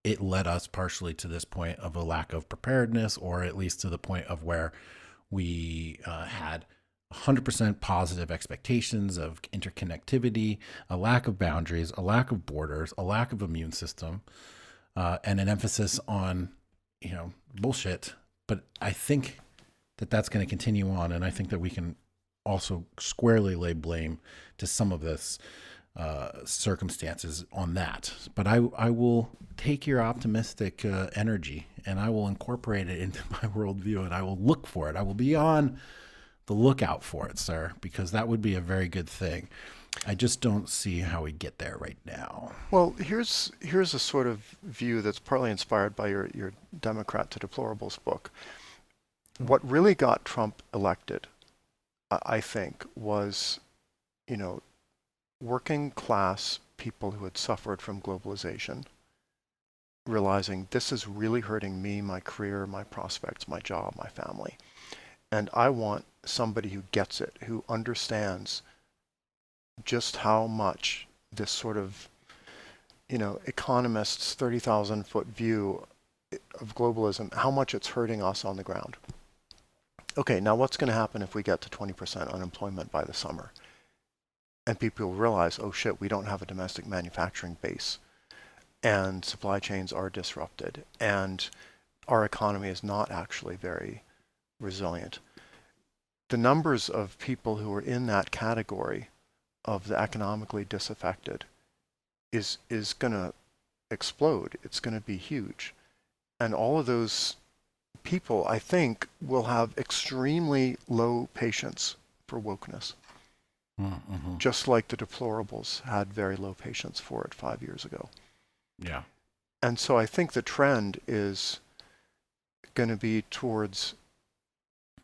it led us partially to this point of a lack of preparedness, or at least to the point of where we had 100% positive expectations of interconnectivity, a lack of boundaries, a lack of borders, a lack of immune system, and an emphasis on, bullshit. But I think that that's going to continue on, and I think that we can also squarely lay blame to some of this circumstances on that. But I will take your optimistic energy and I will incorporate it into my worldview, and I will look for it. I will be on the lookout for it, sir, because that would be a very good thing. I just don't see how we get there right now. Well, here's a sort of view that's partly inspired by your Democrat to Deplorables book. What really got Trump elected, I think, was, working class people who had suffered from globalization, realizing this is really hurting me, my career, my prospects, my job, my family. And I want somebody who gets it, who understands just how much this sort of, economist's 30,000 foot view of globalism, how much it's hurting us on the ground. Okay, now what's going to happen if we get to 20% unemployment by the summer? And people realize, oh shit, we don't have a domestic manufacturing base, and supply chains are disrupted, and our economy is not actually very resilient. The numbers of people who are in that category of the economically disaffected is going to explode. It's going to be huge. And all of those people, I think, will have extremely low patience for wokeness. Mm-hmm. Just like the Deplorables had very low patience for it 5 years ago. Yeah. And so I think the trend is going to be towards,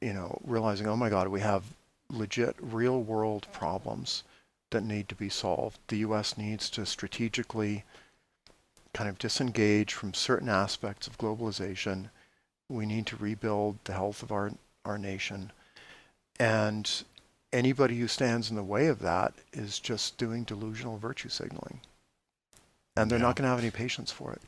realizing, oh my God, we have legit real world problems that need to be solved. The US needs to strategically kind of disengage from certain aspects of globalization. We need to rebuild the health of our nation. And anybody who stands in the way of that is just doing delusional virtue signaling. And they're not going to have any patience for it.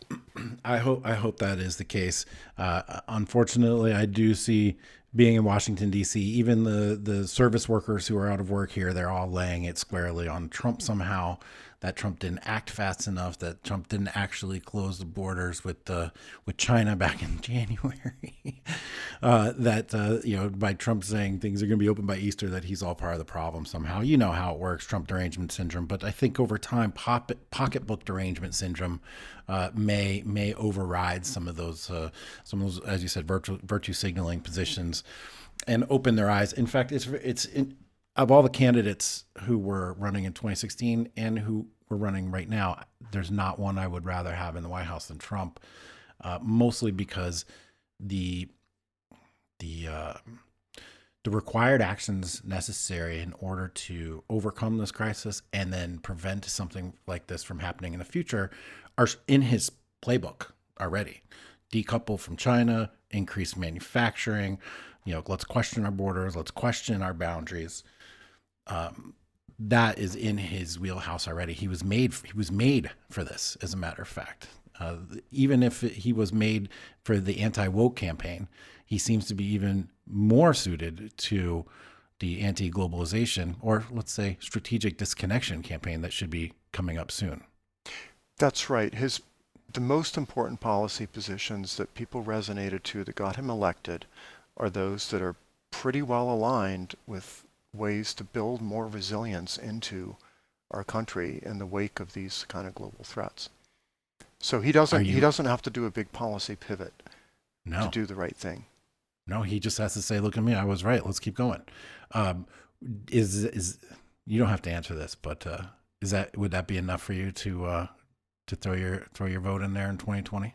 I hope that is the case. Unfortunately, I do see, being in Washington, D.C., even the service workers who are out of work here, they're all laying it squarely on Trump somehow, that Trump didn't act fast enough, that Trump didn't actually close the borders with China back in January, by Trump saying things are going to be open by Easter, that he's all part of the problem somehow. You know how it works, Trump derangement syndrome. But I think over time, pocketbook derangement syndrome may override some of those, as you said, virtue signaling positions, and open their eyes. In fact, of all the candidates who were running in 2016 and who were running right now, there's not one I would rather have in the White House than Trump, mostly because the required actions necessary in order to overcome this crisis and then prevent something like this from happening in the future are in his playbook already. Decouple from China, increase manufacturing, let's question our borders, let's question our boundaries. That is in his wheelhouse already. He was made for this, as a matter of fact. Even if he was made for the anti-woke campaign, he seems to be even more suited to the anti-globalization, or let's say strategic disconnection campaign that should be coming up soon. That's right. The most important policy positions that people resonated to that got him elected are those that are pretty well aligned with ways to build more resilience into our country in the wake of these kind of global threats. So he doesn't have to do a big policy pivot to do the right thing. No, he just has to say, "Look at me, I was right. Let's keep going." Is you don't have to answer this, but would that be enough for you to throw your vote in there in 2020?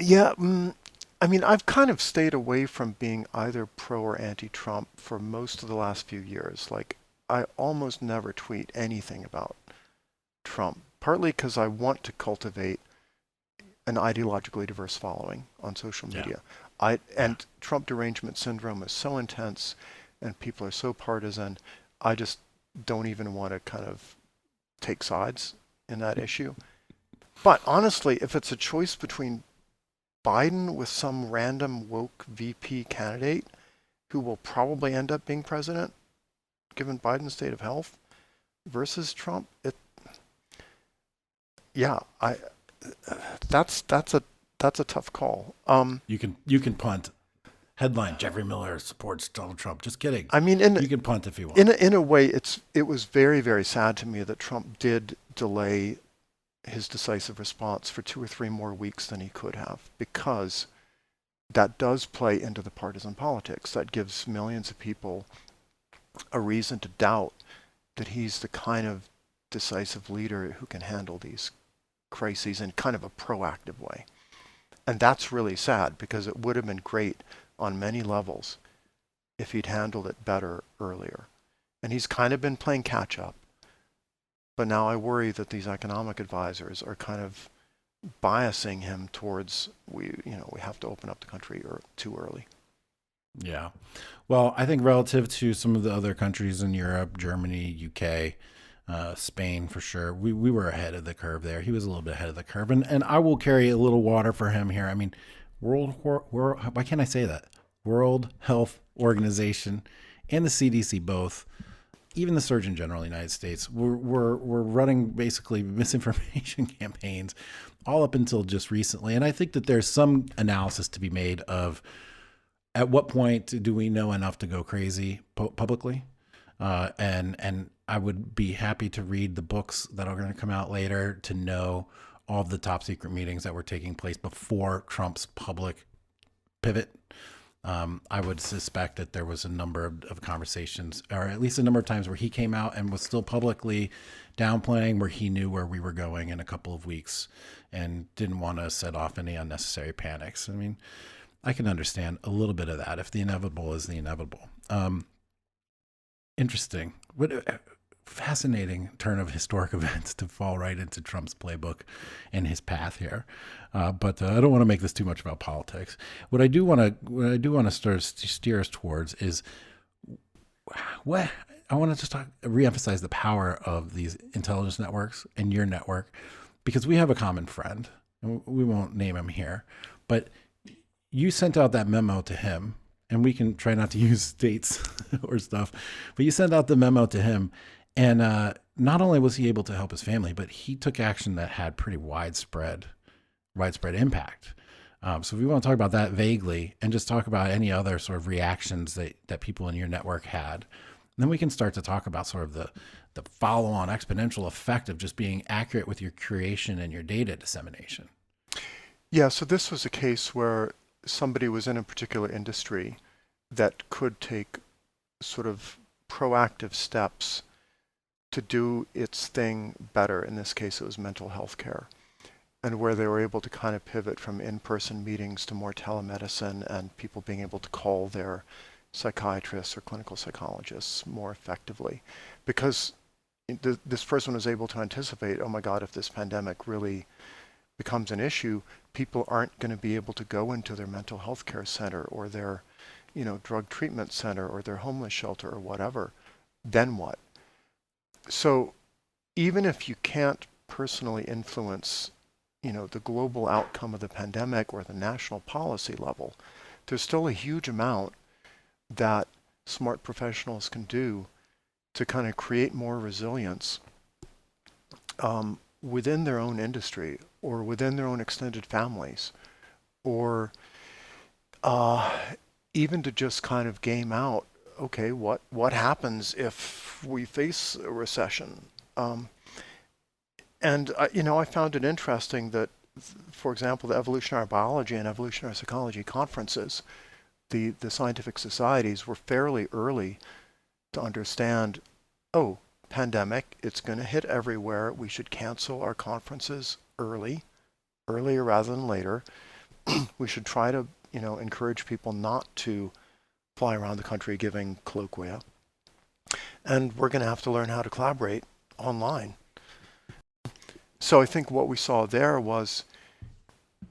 Yeah. I mean, I've kind of stayed away from being either pro or anti-Trump for most of the last few years. Like, I almost never tweet anything about Trump, partly because I want to an ideologically diverse following on social media. And Trump derangement syndrome is so intense and people are so partisan, I just don't even want to kind of take sides in that issue. But honestly, if it's a choice between Biden with some random woke VP candidate who will probably end up being president, given Biden's state of health, versus Trump, Yeah, I that's a tough call. You can punt. Headline: Geoffrey Miller supports Donald Trump. Just kidding. I mean, You can punt if you want. in a way, it was very, very sad to me that Trump did delay his decisive response for 2 or 3 more weeks than he could have, because that does play into the partisan politics. That gives millions of people a reason to doubt that he's the kind of decisive leader who can handle these crises in kind of a proactive way. And that's really sad, because it would have been great on many levels if he'd handled it better earlier. And he's kind of been playing catch up. But now I worry that these economic advisors are kind of biasing him towards we have to open up the country too early. Yeah. Well, I think relative to some of the other countries in Europe, Germany, UK, Spain for sure, we were ahead of the curve there. He was a little bit ahead of the curve. And I will carry a little water for him here. I mean, why can't I say that? World Health Organization and the CDC both, even the Surgeon General of the United States, were running basically misinformation campaigns all up until just recently. And I think that there's some analysis to be made of at what point do we know enough to go crazy publicly? And I would be happy to read the books that are going to come out later to know all of the top secret meetings that were taking place before Trump's public pivot. I would suspect that there was a number of conversations, or at least a number of times where he came out and was still publicly downplaying, where he knew where we were going in a couple of weeks and didn't want to set off any unnecessary panics. I mean, I can understand a little bit of that if the inevitable is the inevitable. Interesting. What a fascinating turn of historic events to fall right into Trump's playbook and his path here. But I don't want to make this too much about politics. What I do want to steer us towards is what I want to just reemphasize the power of these intelligence networks and your network, because we have a common friend, and we won't name him here, but you sent out that memo to him, and we can try not to use dates or stuff, but you sent out the memo to him, and not only was he able to help his family, but he took action that had pretty widespread impact. So if we want to talk about that vaguely and just talk about any other sort of reactions that people in your network had, then we can start to talk about sort of the follow-on exponential effect of just being accurate with your creation and your data dissemination. Yeah, so this was a case where somebody was in a particular industry that could take sort of proactive steps to do its thing better. In this case, it was mental health care, and where they were able to kind of pivot from in-person meetings to more telemedicine and people being able to call their psychiatrists or clinical psychologists more effectively, because this person was able to anticipate, oh my God, if this pandemic really becomes an issue, people aren't going to be able to go into their mental health care center or their, drug treatment center or their homeless shelter or whatever. Then what? So even if you can't personally influence, the global outcome of the pandemic or the national policy level, there's still a huge amount that smart professionals can do to kind of create more resilience within their own industry or within their own extended families, or even to just kind of game out, okay, what happens if we face a recession? And I found it interesting that, for example, the evolutionary biology and evolutionary psychology conferences, the scientific societies were fairly early to understand, oh, pandemic, it's going to hit everywhere. We should cancel our conferences earlier rather than later. We should try to, encourage people not to fly around the country giving colloquia. And we're going to have to learn how to collaborate online. So I think what we saw there was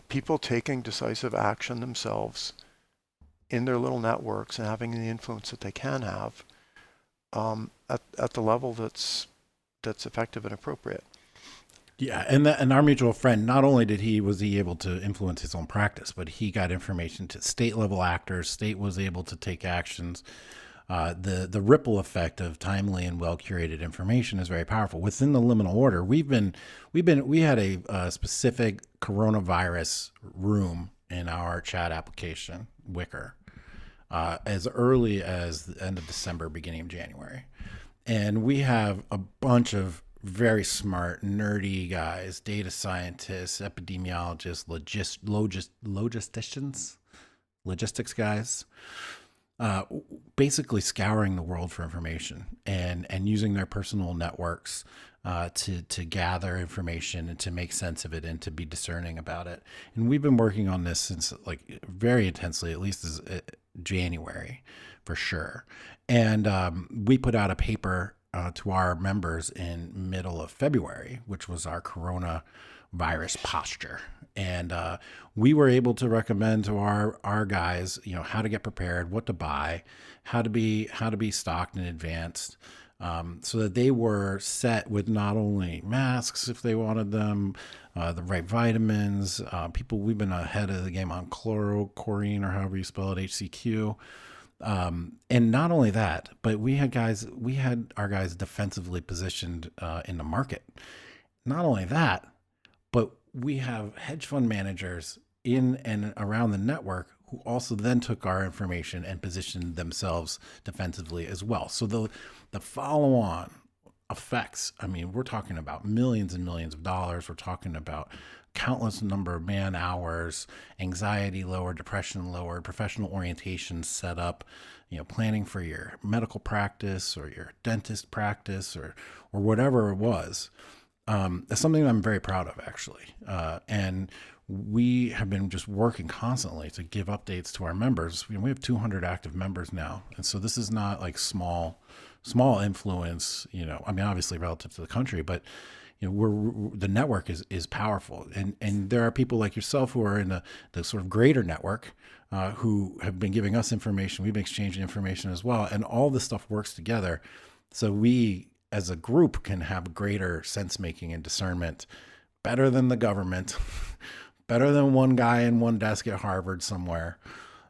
people taking decisive action themselves in their little networks and having the influence that they can have at the level that's effective and appropriate. Yeah, and our mutual friend, not only was he able to influence his own practice, but he got information to state level actors. State was able to take actions. The ripple effect of timely and well curated information is very powerful. Within the liminal order, we had a specific coronavirus room in our chat application, Wicker, as early as the end of December, beginning of January. And we have a bunch of very smart, nerdy guys, data scientists, epidemiologists, logistics guys, uh, basically scouring the world for information and using their personal networks to gather information and to make sense of it and to be discerning about it. And we've been working on this since like very intensely, at least as January for sure. And we put out a paper to our members in middle of February, which was our coronavirus posture. And we were able to recommend to our guys, how to get prepared, what to buy, how to be stocked in advance, so that they were set with not only masks if they wanted them, the right vitamins. We've been ahead of the game on chlorine or however you spell it, HCQ. And not only that, but we had our guys defensively positioned in the market. Not only that, but we have hedge fund managers in and around the network who also then took our information and positioned themselves defensively as well. So the follow-on effects, I mean, we're talking about millions and millions of dollars. We're talking about countless number of man hours, anxiety lowered, depression lowered, professional orientation set up, planning for your medical practice or your dentist practice or whatever it was. That's something that I'm very proud of, actually. And we have been just working constantly to give updates to our members. We have 200 active members now. And so this is not like small influence, I mean, obviously relative to the country, but the network is powerful. And there are people like yourself who are in the sort of greater network, who have been giving us information. We've been exchanging information as well. And all this stuff works together. So we, as a group, can have greater sense making and discernment, better than the government, better than one guy in one desk at Harvard somewhere.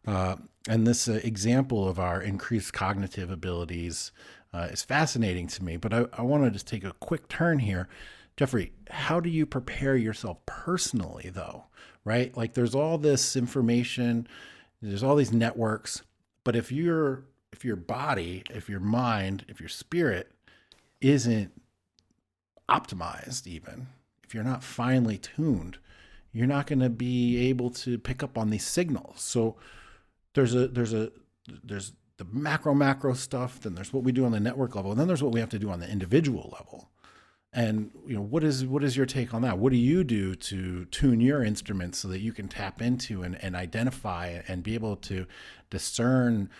And this example of our increased cognitive abilities is fascinating to me. But I want to just take a quick turn here. Geoffrey, how do you prepare yourself personally, though? Right? Like there's all this information, there's all these networks, but if your body, if your mind, if your spirit isn't optimized, even if you're not finely tuned, you're not going to be able to pick up on these signals. So there's the macro stuff, then there's what we do on the network level, and then there's what we have to do on the individual level. And what is your take on that? What do you do to tune your instruments so that you can tap into and identify and be able to discern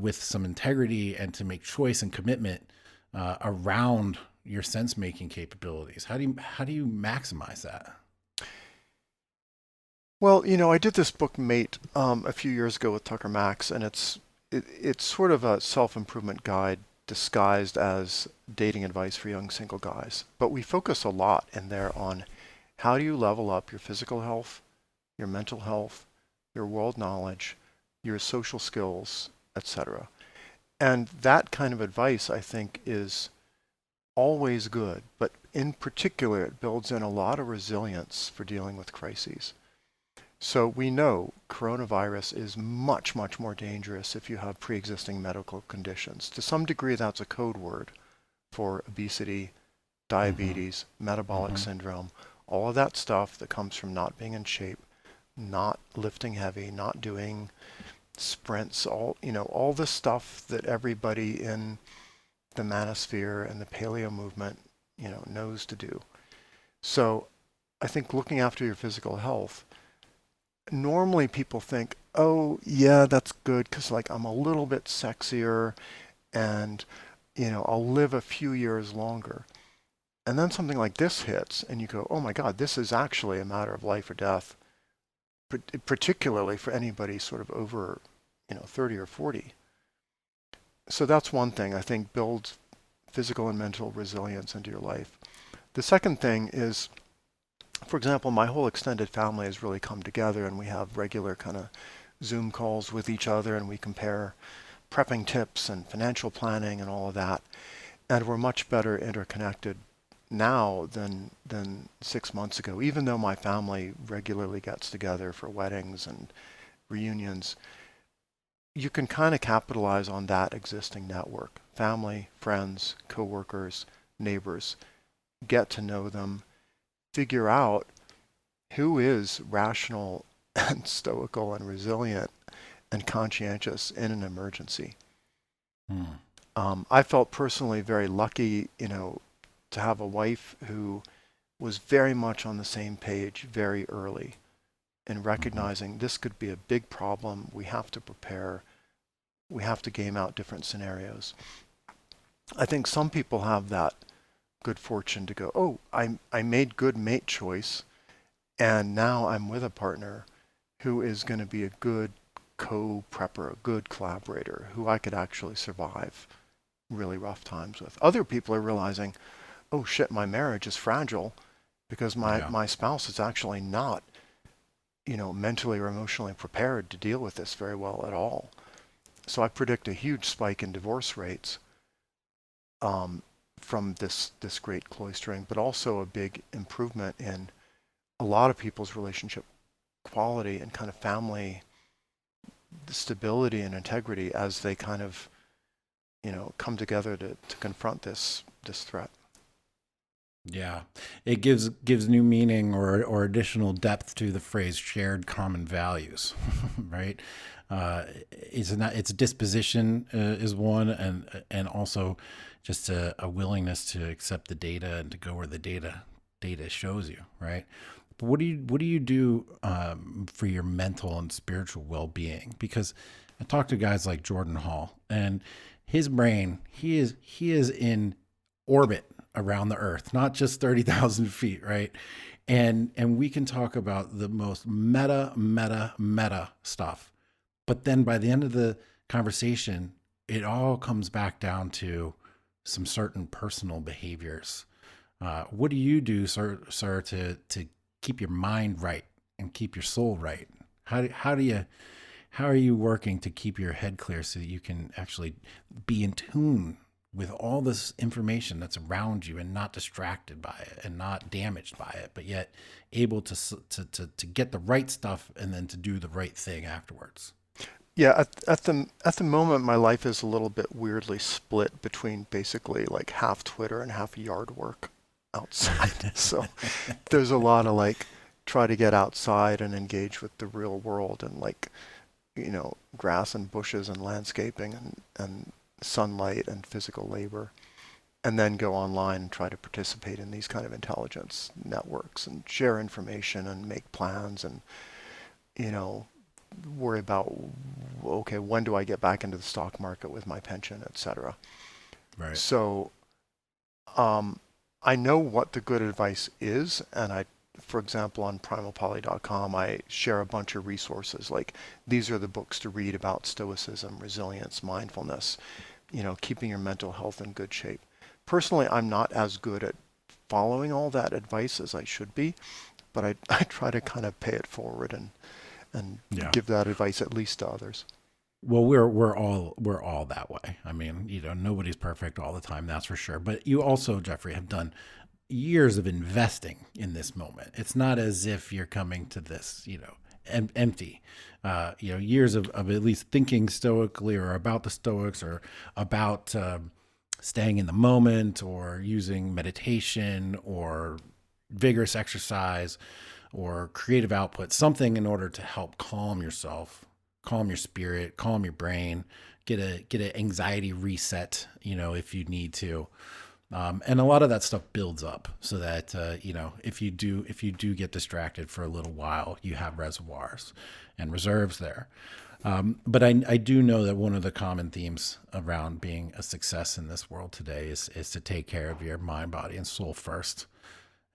with some integrity and to make choice and commitment around your sense making capabilities? How do you maximize that? Well, I did this book Mate a few years ago with Tucker Max, and it's sort of a self-improvement guide disguised as dating advice for young single guys. But we focus a lot in there on how do you level up your physical health, your mental health, your world knowledge, your social skills, etc. And that kind of advice, I think, is always good, but in particular, it builds in a lot of resilience for dealing with crises. So we know coronavirus is much, much more dangerous if you have pre-existing medical conditions. To some degree, that's a code word for obesity, diabetes, metabolic syndrome, all of that stuff that comes from not being in shape, not lifting heavy, not doing sprints, all the stuff that everybody in the manosphere and the paleo movement, knows to do. So I think looking after your physical health, normally people think, oh yeah, that's good because like I'm a little bit sexier and I'll live a few years longer. And then something like this hits and you go, oh my God, this is actually a matter of life or death, particularly for anybody sort of over 30 or 40. So that's one thing, I think, build physical and mental resilience into your life. The second thing is, for example, my whole extended family has really come together and we have regular kind of Zoom calls with each other and we compare prepping tips and financial planning and all of that. And we're much better interconnected now than 6 months ago. Even though my family regularly gets together for weddings and reunions, you can kind of capitalize on that existing network. Family, friends, coworkers, neighbors, get to know them, figure out who is rational and stoical and resilient and conscientious in an emergency. I felt personally very lucky, to have a wife who was very much on the same page very early in recognizing this could be a big problem. We have to prepare. We have to game out different scenarios. I think some people have that good fortune to go, oh, I made good mate choice, and now I'm with a partner who is going to be a good co-prepper, a good collaborator, who I could actually survive really rough times with. Other people are realizing, oh shit, my marriage is fragile because my spouse is actually not, mentally or emotionally prepared to deal with this very well at all. So I predict a huge spike in divorce rates from this great cloistering, but also a big improvement in a lot of people's relationship quality and kind of family stability and integrity as they kind of, come together to confront this threat. Yeah, it gives new meaning or additional depth to the phrase "shared common values," right? It's disposition is one, and also just a willingness to accept the data and to go where the data shows you, right? But what do you do for your mental and spiritual well-being? Because I talk to guys like Jordan Hall, and his brain, he is in orbit around the earth, not just 30,000 feet, right? And we can talk about the most meta stuff. But then by the end of the conversation, it all comes back down to some certain personal behaviors. What do you do, sir, to keep your mind right and keep your soul right? How are you working to keep your head clear so that you can actually be in tune with all this information that's around you and not distracted by it and not damaged by it, but yet able to get the right stuff and then to do the right thing afterwards? Yeah, at the moment, my life is a little bit weirdly split between basically like half Twitter and half yard work outside. So there's a lot of try to get outside and engage with the real world and grass and bushes and landscaping and sunlight and physical labor, and then go online and try to participate in these kind of intelligence networks and share information and make plans and worry about, okay, when do I get back into the stock market with my pension, etc. Right. So I know what the good advice is, and for example, on primalpoly.com, I share a bunch of resources. These are the books to read about stoicism, resilience, mindfulness, keeping your mental health in good shape. Personally, I'm not as good at following all that advice as I should be, but I try to kind of pay it forward and give that advice at least to others. Well, we're all that way. I mean, nobody's perfect all the time, that's for sure. But you also, Geoffrey, have done years of investing in this moment. It's not as if you're coming to this, empty. Years of at least thinking stoically or about the Stoics or about staying in the moment or using meditation or vigorous exercise or creative output, something in order to help calm yourself, calm your spirit, calm your brain, get an anxiety reset, if you need to. And a lot of that stuff builds up so that, if you do get distracted for a little while, you have reservoirs and reserves there. But I do know that one of the common themes around being a success in this world today is to take care of your mind, body, and soul first,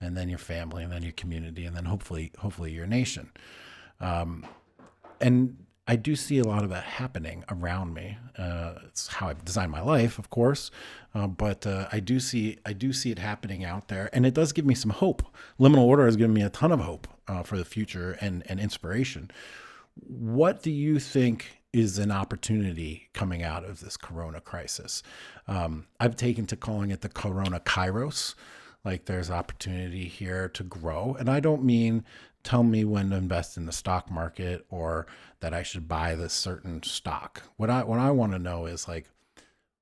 and then your family, and then your community, and then hopefully your nation. And I do see a lot of that happening around me. It's how I've designed my life, of course, but I do see it happening out there, and it does give me some hope. Liminal order has given me a ton of hope for the future and inspiration. What do you think is an opportunity coming out of this corona crisis? I've taken to calling it the corona kairos. Like there's opportunity here to grow. And I don't mean tell me when to invest in the stock market or that I should buy this certain stock. What I want to know is like,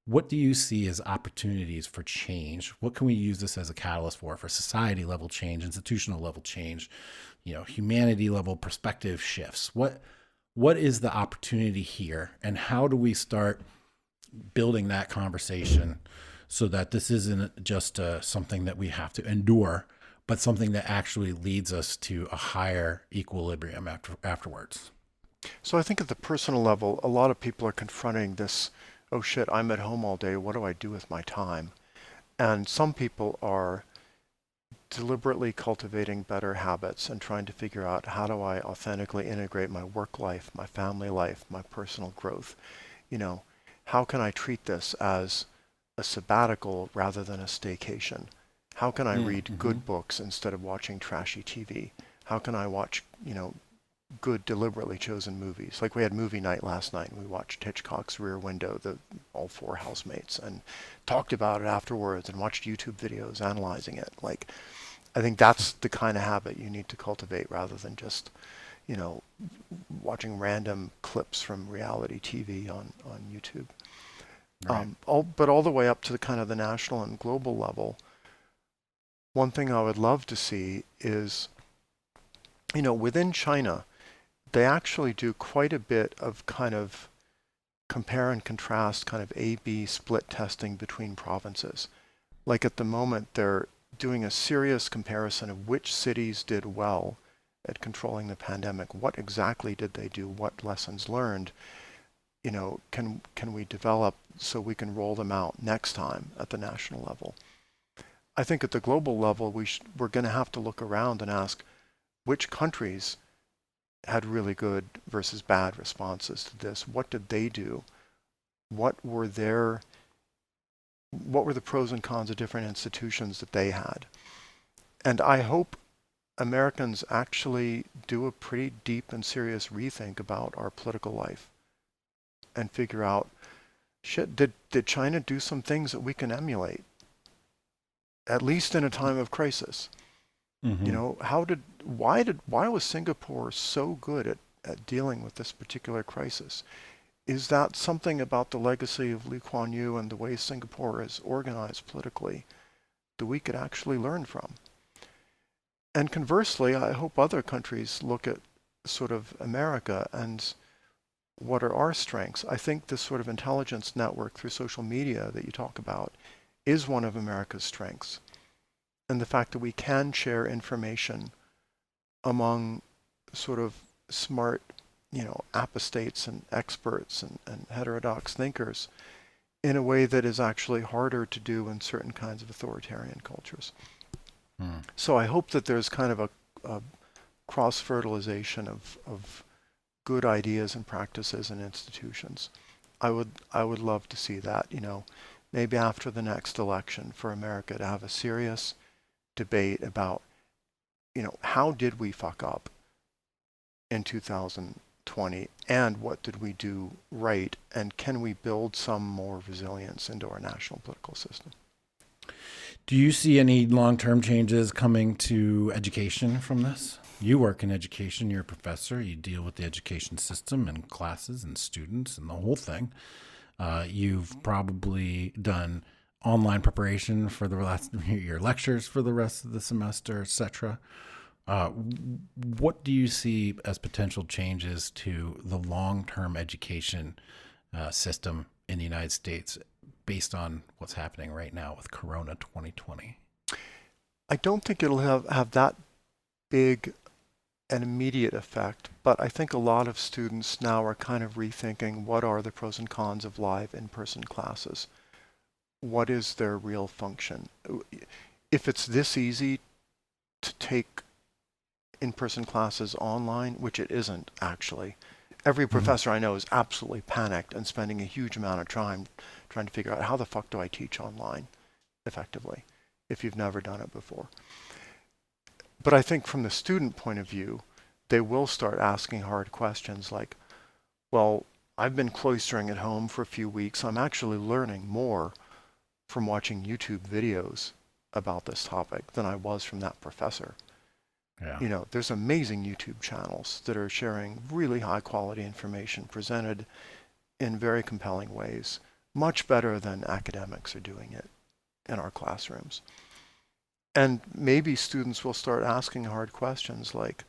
what do you see as opportunities for change? What can we use this as a catalyst for society level change, institutional level change, humanity level perspective shifts? What is the opportunity here, and how do we start building that conversation so that this isn't just something that we have to endure, but something that actually leads us to a higher equilibrium afterwards? So I think at the personal level, a lot of people are confronting this, oh shit, I'm at home all day, what do I do with my time? And some people are deliberately cultivating better habits and trying to figure out how do I authentically integrate my work life, my family life, my personal growth. How can I treat this as a sabbatical rather than a staycation? How can I read good books instead of watching trashy TV? How can I watch, good deliberately chosen movies? Like we had movie night last night and we watched Hitchcock's Rear Window, all four housemates, and talked about it afterwards and watched YouTube videos analyzing it. Like, I think that's the kind of habit you need to cultivate rather than just, watching random clips from reality TV on YouTube. Right. All the way up to the kind of the national and global level, one thing I would love to see is, within China, they actually do quite a bit of kind of compare and contrast kind of A/B split testing between provinces. Like at the moment, they're doing a serious comparison of which cities did well at controlling the pandemic. What exactly did they do? What lessons learned? Can we develop so we can roll them out next time at the national level? I think at the global level, we're going to have to look around and ask which countries had really good versus bad responses to this. What did they do? What were the pros and cons of different institutions that they had? And I hope Americans actually do a pretty deep and serious rethink about our political life and figure out, shit, did China do some things that we can emulate? At least in a time of crisis. Why was Singapore so good at dealing with this particular crisis? Is that something about the legacy of Lee Kuan Yew and the way Singapore is organized politically that we could actually learn from? And conversely, I hope other countries look at sort of America and what are our strengths. I think this sort of intelligence network through social media that you talk about is one of America's strengths. And the fact that we can share information among sort of smart, apostates and experts and heterodox thinkers in a way that is actually harder to do in certain kinds of authoritarian cultures. So I hope that there's kind of a cross-fertilization of good ideas and practices and institutions. I would love to see that, maybe after the next election for America to have a serious debate about, how did we fuck up in 2020 and what did we do right, and can we build some more resilience into our national political system? Do you see any long-term changes coming to education from this? You work in education, you're a professor, you deal with the education system and classes and students and the whole thing. You've probably done online preparation for your lectures for the rest of the semester, etc. What do you see as potential changes to the long-term education system in the United States based on what's happening right now with Corona 2020? I don't think it'll have that big an immediate effect, but I think a lot of students now are kind of rethinking what are the pros and cons of live in-person classes. What is their real function? If it's this easy to take in-person classes online, which it isn't actually, every professor I know is absolutely panicked and spending a huge amount of time trying to figure out how the fuck do I teach online effectively if you've never done it before. But I think from the student point of view, they will start asking hard questions like, well, I've been cloistering at home for a few weeks. I'm actually learning more from watching YouTube videos about this topic than I was from that professor. Yeah. You know, there's amazing YouTube channels that are sharing really high quality information presented in very compelling ways, much better than academics are doing it in our classrooms. And maybe students will start asking hard questions like,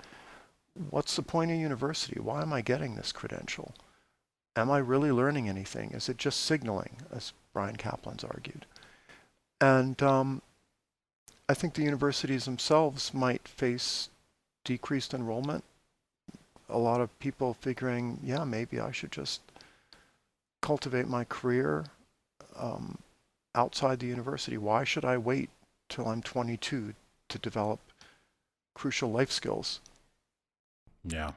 what's the point of university? Why am I getting this credential? Am I really learning anything? Is it just signaling, as Brian Kaplan's argued? And I think the universities themselves might face decreased enrollment. A lot of people figuring, yeah, maybe I should just cultivate my career um, outside the university. Why should I wait till I'm 22 to develop crucial life skills? Yeah.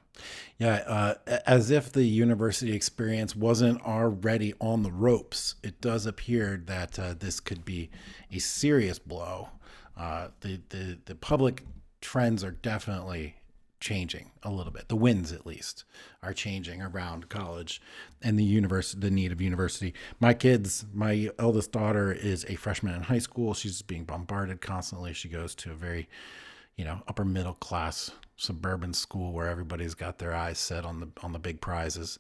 Yeah. As if the university experience wasn't already on the ropes, it does appear that this could be a serious blow. The public trends are definitely changing a little bit. The winds, at least, are changing around college and the university, the need of university. My eldest daughter is a freshman in high school. She's being bombarded constantly. She goes to a very, upper middle class suburban school where everybody's got their eyes set on the big prizes.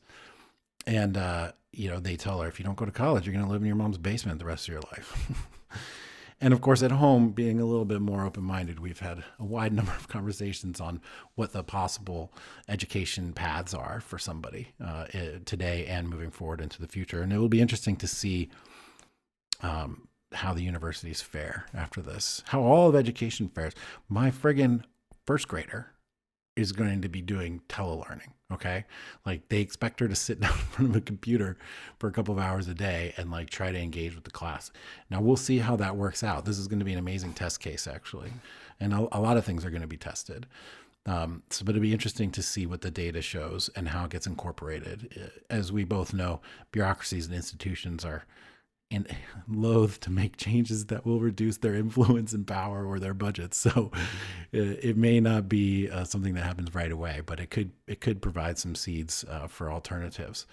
And they tell her, if you don't go to college, you're going to live in your mom's basement the rest of your life. And of course, at home, being a little bit more open minded, we've had a wide number of conversations on what the possible education paths are for somebody today and moving forward into the future. And it will be interesting to see how the universities fare after this, how all of education fares. My friggin' first grader is going to be doing telelearning. Okay. Like they expect her to sit down in front of a computer for a couple of hours a day and like try to engage with the class. Now we'll see how that works out. This is going to be an amazing test case actually. And a lot of things are going to be tested. But it'll be interesting to see what the data shows and how it gets incorporated. As we both know, bureaucracies and institutions are loath to make changes that will reduce their influence and power or their budgets. So it may not be something that happens right away, but it could provide some seeds for alternatives.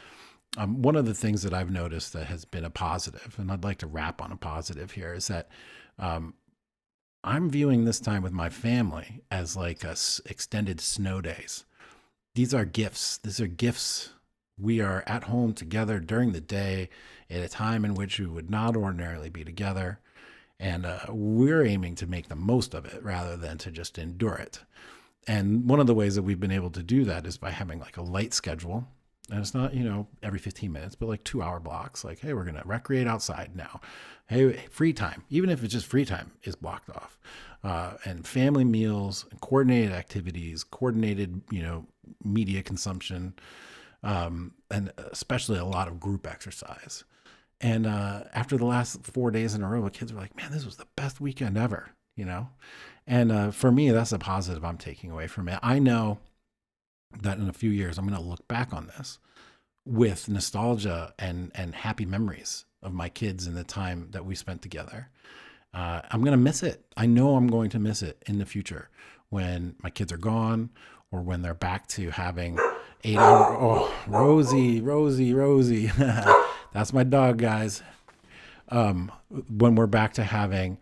One of the things that I've noticed that has been a positive, and I'd like to wrap on a positive here, is that I'm viewing this time with my family as like extended snow days. These are gifts. These are gifts. We are at home together during the day at a time in which we would not ordinarily be together. And we're aiming to make the most of it rather than to just endure it. And one of the ways that we've been able to do that is by having like a light schedule. And it's not, every 15 minutes, but like 2-hour blocks. Like, hey, we're going to recreate outside now. Hey, free time, even if it's just free time, is blocked off. And family meals, coordinated activities, coordinated, media consumption, and especially a lot of group exercise. And after the last 4 days in a row, the kids were like, man, this was the best weekend ever, And for me, that's a positive I'm taking away from it. I know that in a few years, I'm going to look back on this with nostalgia and happy memories of my kids and the time that we spent together. I'm going to miss it. I know I'm going to miss it in the future when my kids are gone or when they're back to having 8 hour. Oh, Rosie. That's my dog, guys. When we're back to having,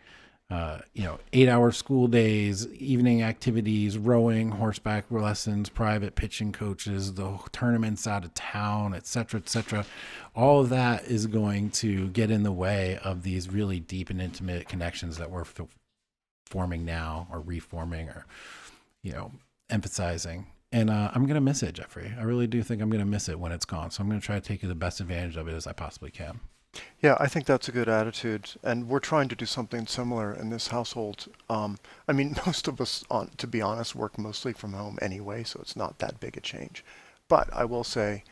8-hour school days, evening activities, rowing, horseback lessons, private pitching coaches, the tournaments out of town, et cetera, all of that is going to get in the way of these really deep and intimate connections that we're forming now or reforming or, emphasizing. And I'm going to miss it, Geoffrey. I really do think I'm going to miss it when it's gone. So I'm going to try to take the best advantage of it as I possibly can. Yeah, I think that's a good attitude, and we're trying to do something similar in this household. Most of us, to be honest, work mostly from home anyway, so it's not that big a change. But I will say,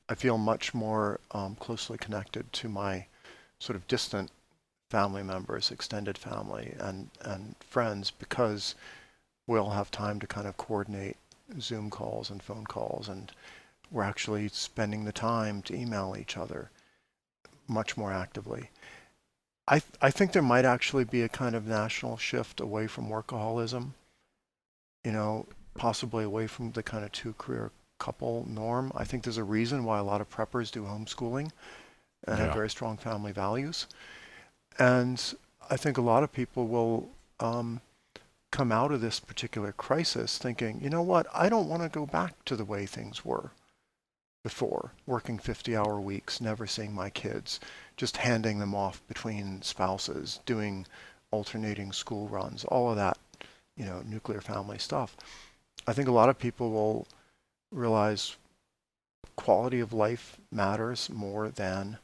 I feel much more closely connected to my sort of distant family members, extended family, and friends because we'll have time to kind of coordinate Zoom calls and phone calls, and we're actually spending the time to email each other much more actively. I think there might actually be a kind of national shift away from workaholism, possibly away from the kind of two career couple norm. I think there's a reason why a lot of preppers do homeschooling and have Yeah. very strong family values. And I think a lot of people will come out of this particular crisis thinking, you know what, I don't want to go back to the way things were before, working 50-hour weeks, never seeing my kids, just handing them off between spouses, doing alternating school runs, all of that, nuclear family stuff. I think a lot of people will realize quality of life matters more than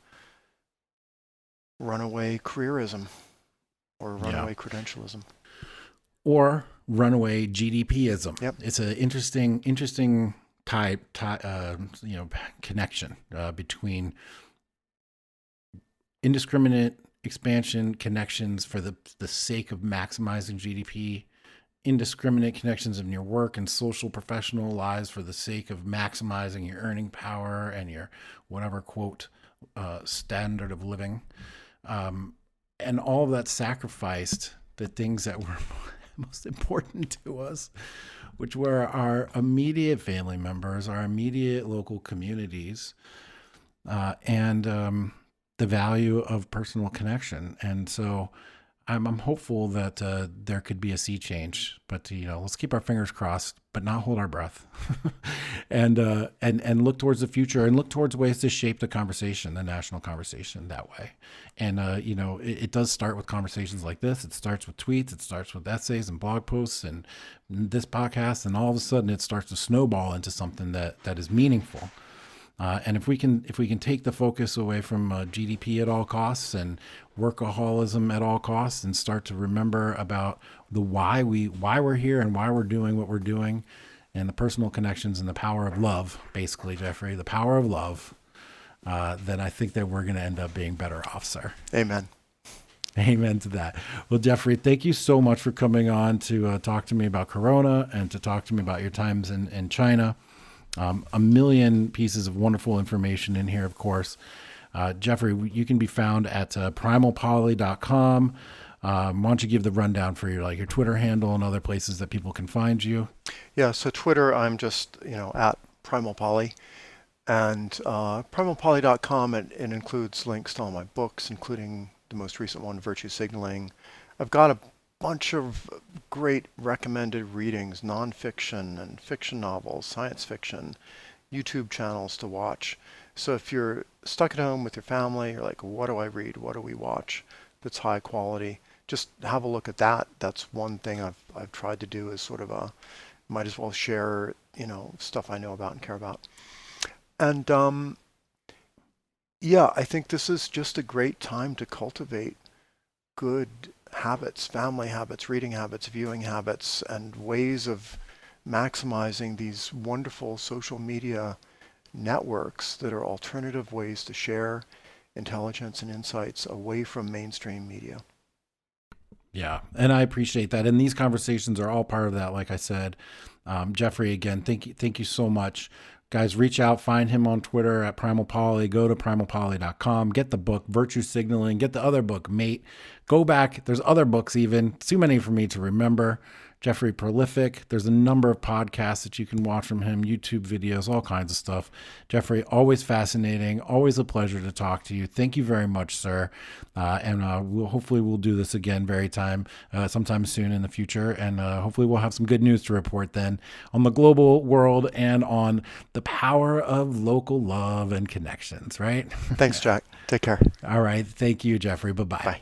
runaway careerism or Yeah. runaway credentialism. Or runaway GDPism. Yep. It's an interesting connection between indiscriminate expansion connections for the sake of maximizing GDP, indiscriminate connections in your work and social professional lives for the sake of maximizing your earning power and your whatever quote standard of living, and all of that sacrificed the things that were most important to us, which were our immediate family members, our immediate local communities, and the value of personal connection. And so I'm hopeful that there could be a sea change, but let's keep our fingers crossed, but not hold our breath, and look towards the future and look towards ways to shape the conversation, the national conversation that way. And it does start with conversations like this. It starts with tweets. It starts with essays and blog posts and this podcast, and all of a sudden it starts to snowball into something that is meaningful. And if we can take the focus away from GDP at all costs and workaholism at all costs, and start to remember about the why we're here and why we're doing what we're doing, and the personal connections and the power of love, basically, Geoffrey, the power of love, then I think that we're going to end up being better off, sir. Amen. Amen to that. Well, Geoffrey, thank you so much for coming on to talk to me about Corona and to talk to me about your times in China. A million pieces of wonderful information in here, of course. Geoffrey, you can be found at primalpoly.com. Why don't you give the rundown for your Twitter handle and other places that people can find you? Yeah, so Twitter, I'm just, at primalpoly. And primalpoly.com, it includes links to all my books, including the most recent one, Virtue Signaling. I've got a bunch of great recommended readings, nonfiction and fiction novels, science fiction, YouTube channels to watch. So if you're stuck at home with your family, you're like, what do I read? What do we watch that's high quality? Just have a look at that. That's one thing I've tried to do, is sort of might as well share, stuff I know about and care about. And I think this is just a great time to cultivate good habits, family habits, reading habits, viewing habits, and ways of maximizing these wonderful social media networks that are alternative ways to share intelligence and insights away from mainstream media. Yeah, and I appreciate that. And these conversations are all part of that, like I said. Geoffrey, again, thank you so much. Guys, reach out, find him on Twitter at Primal Poly, go to primalpoly.com, get the book, Virtue Signaling, get the other book, Mate. Go back. There's other books even, too many for me to remember. Geoffrey Prolific. There's a number of podcasts that you can watch from him, YouTube videos, all kinds of stuff. Geoffrey, always fascinating, always a pleasure to talk to you. Thank you very much, sir. And hopefully we'll do this again sometime soon in the future. And hopefully we'll have some good news to report then on the global world and on the power of local love and connections, right? Thanks, Jack. Take care. All right. Thank you, Geoffrey. Bye-bye. Bye.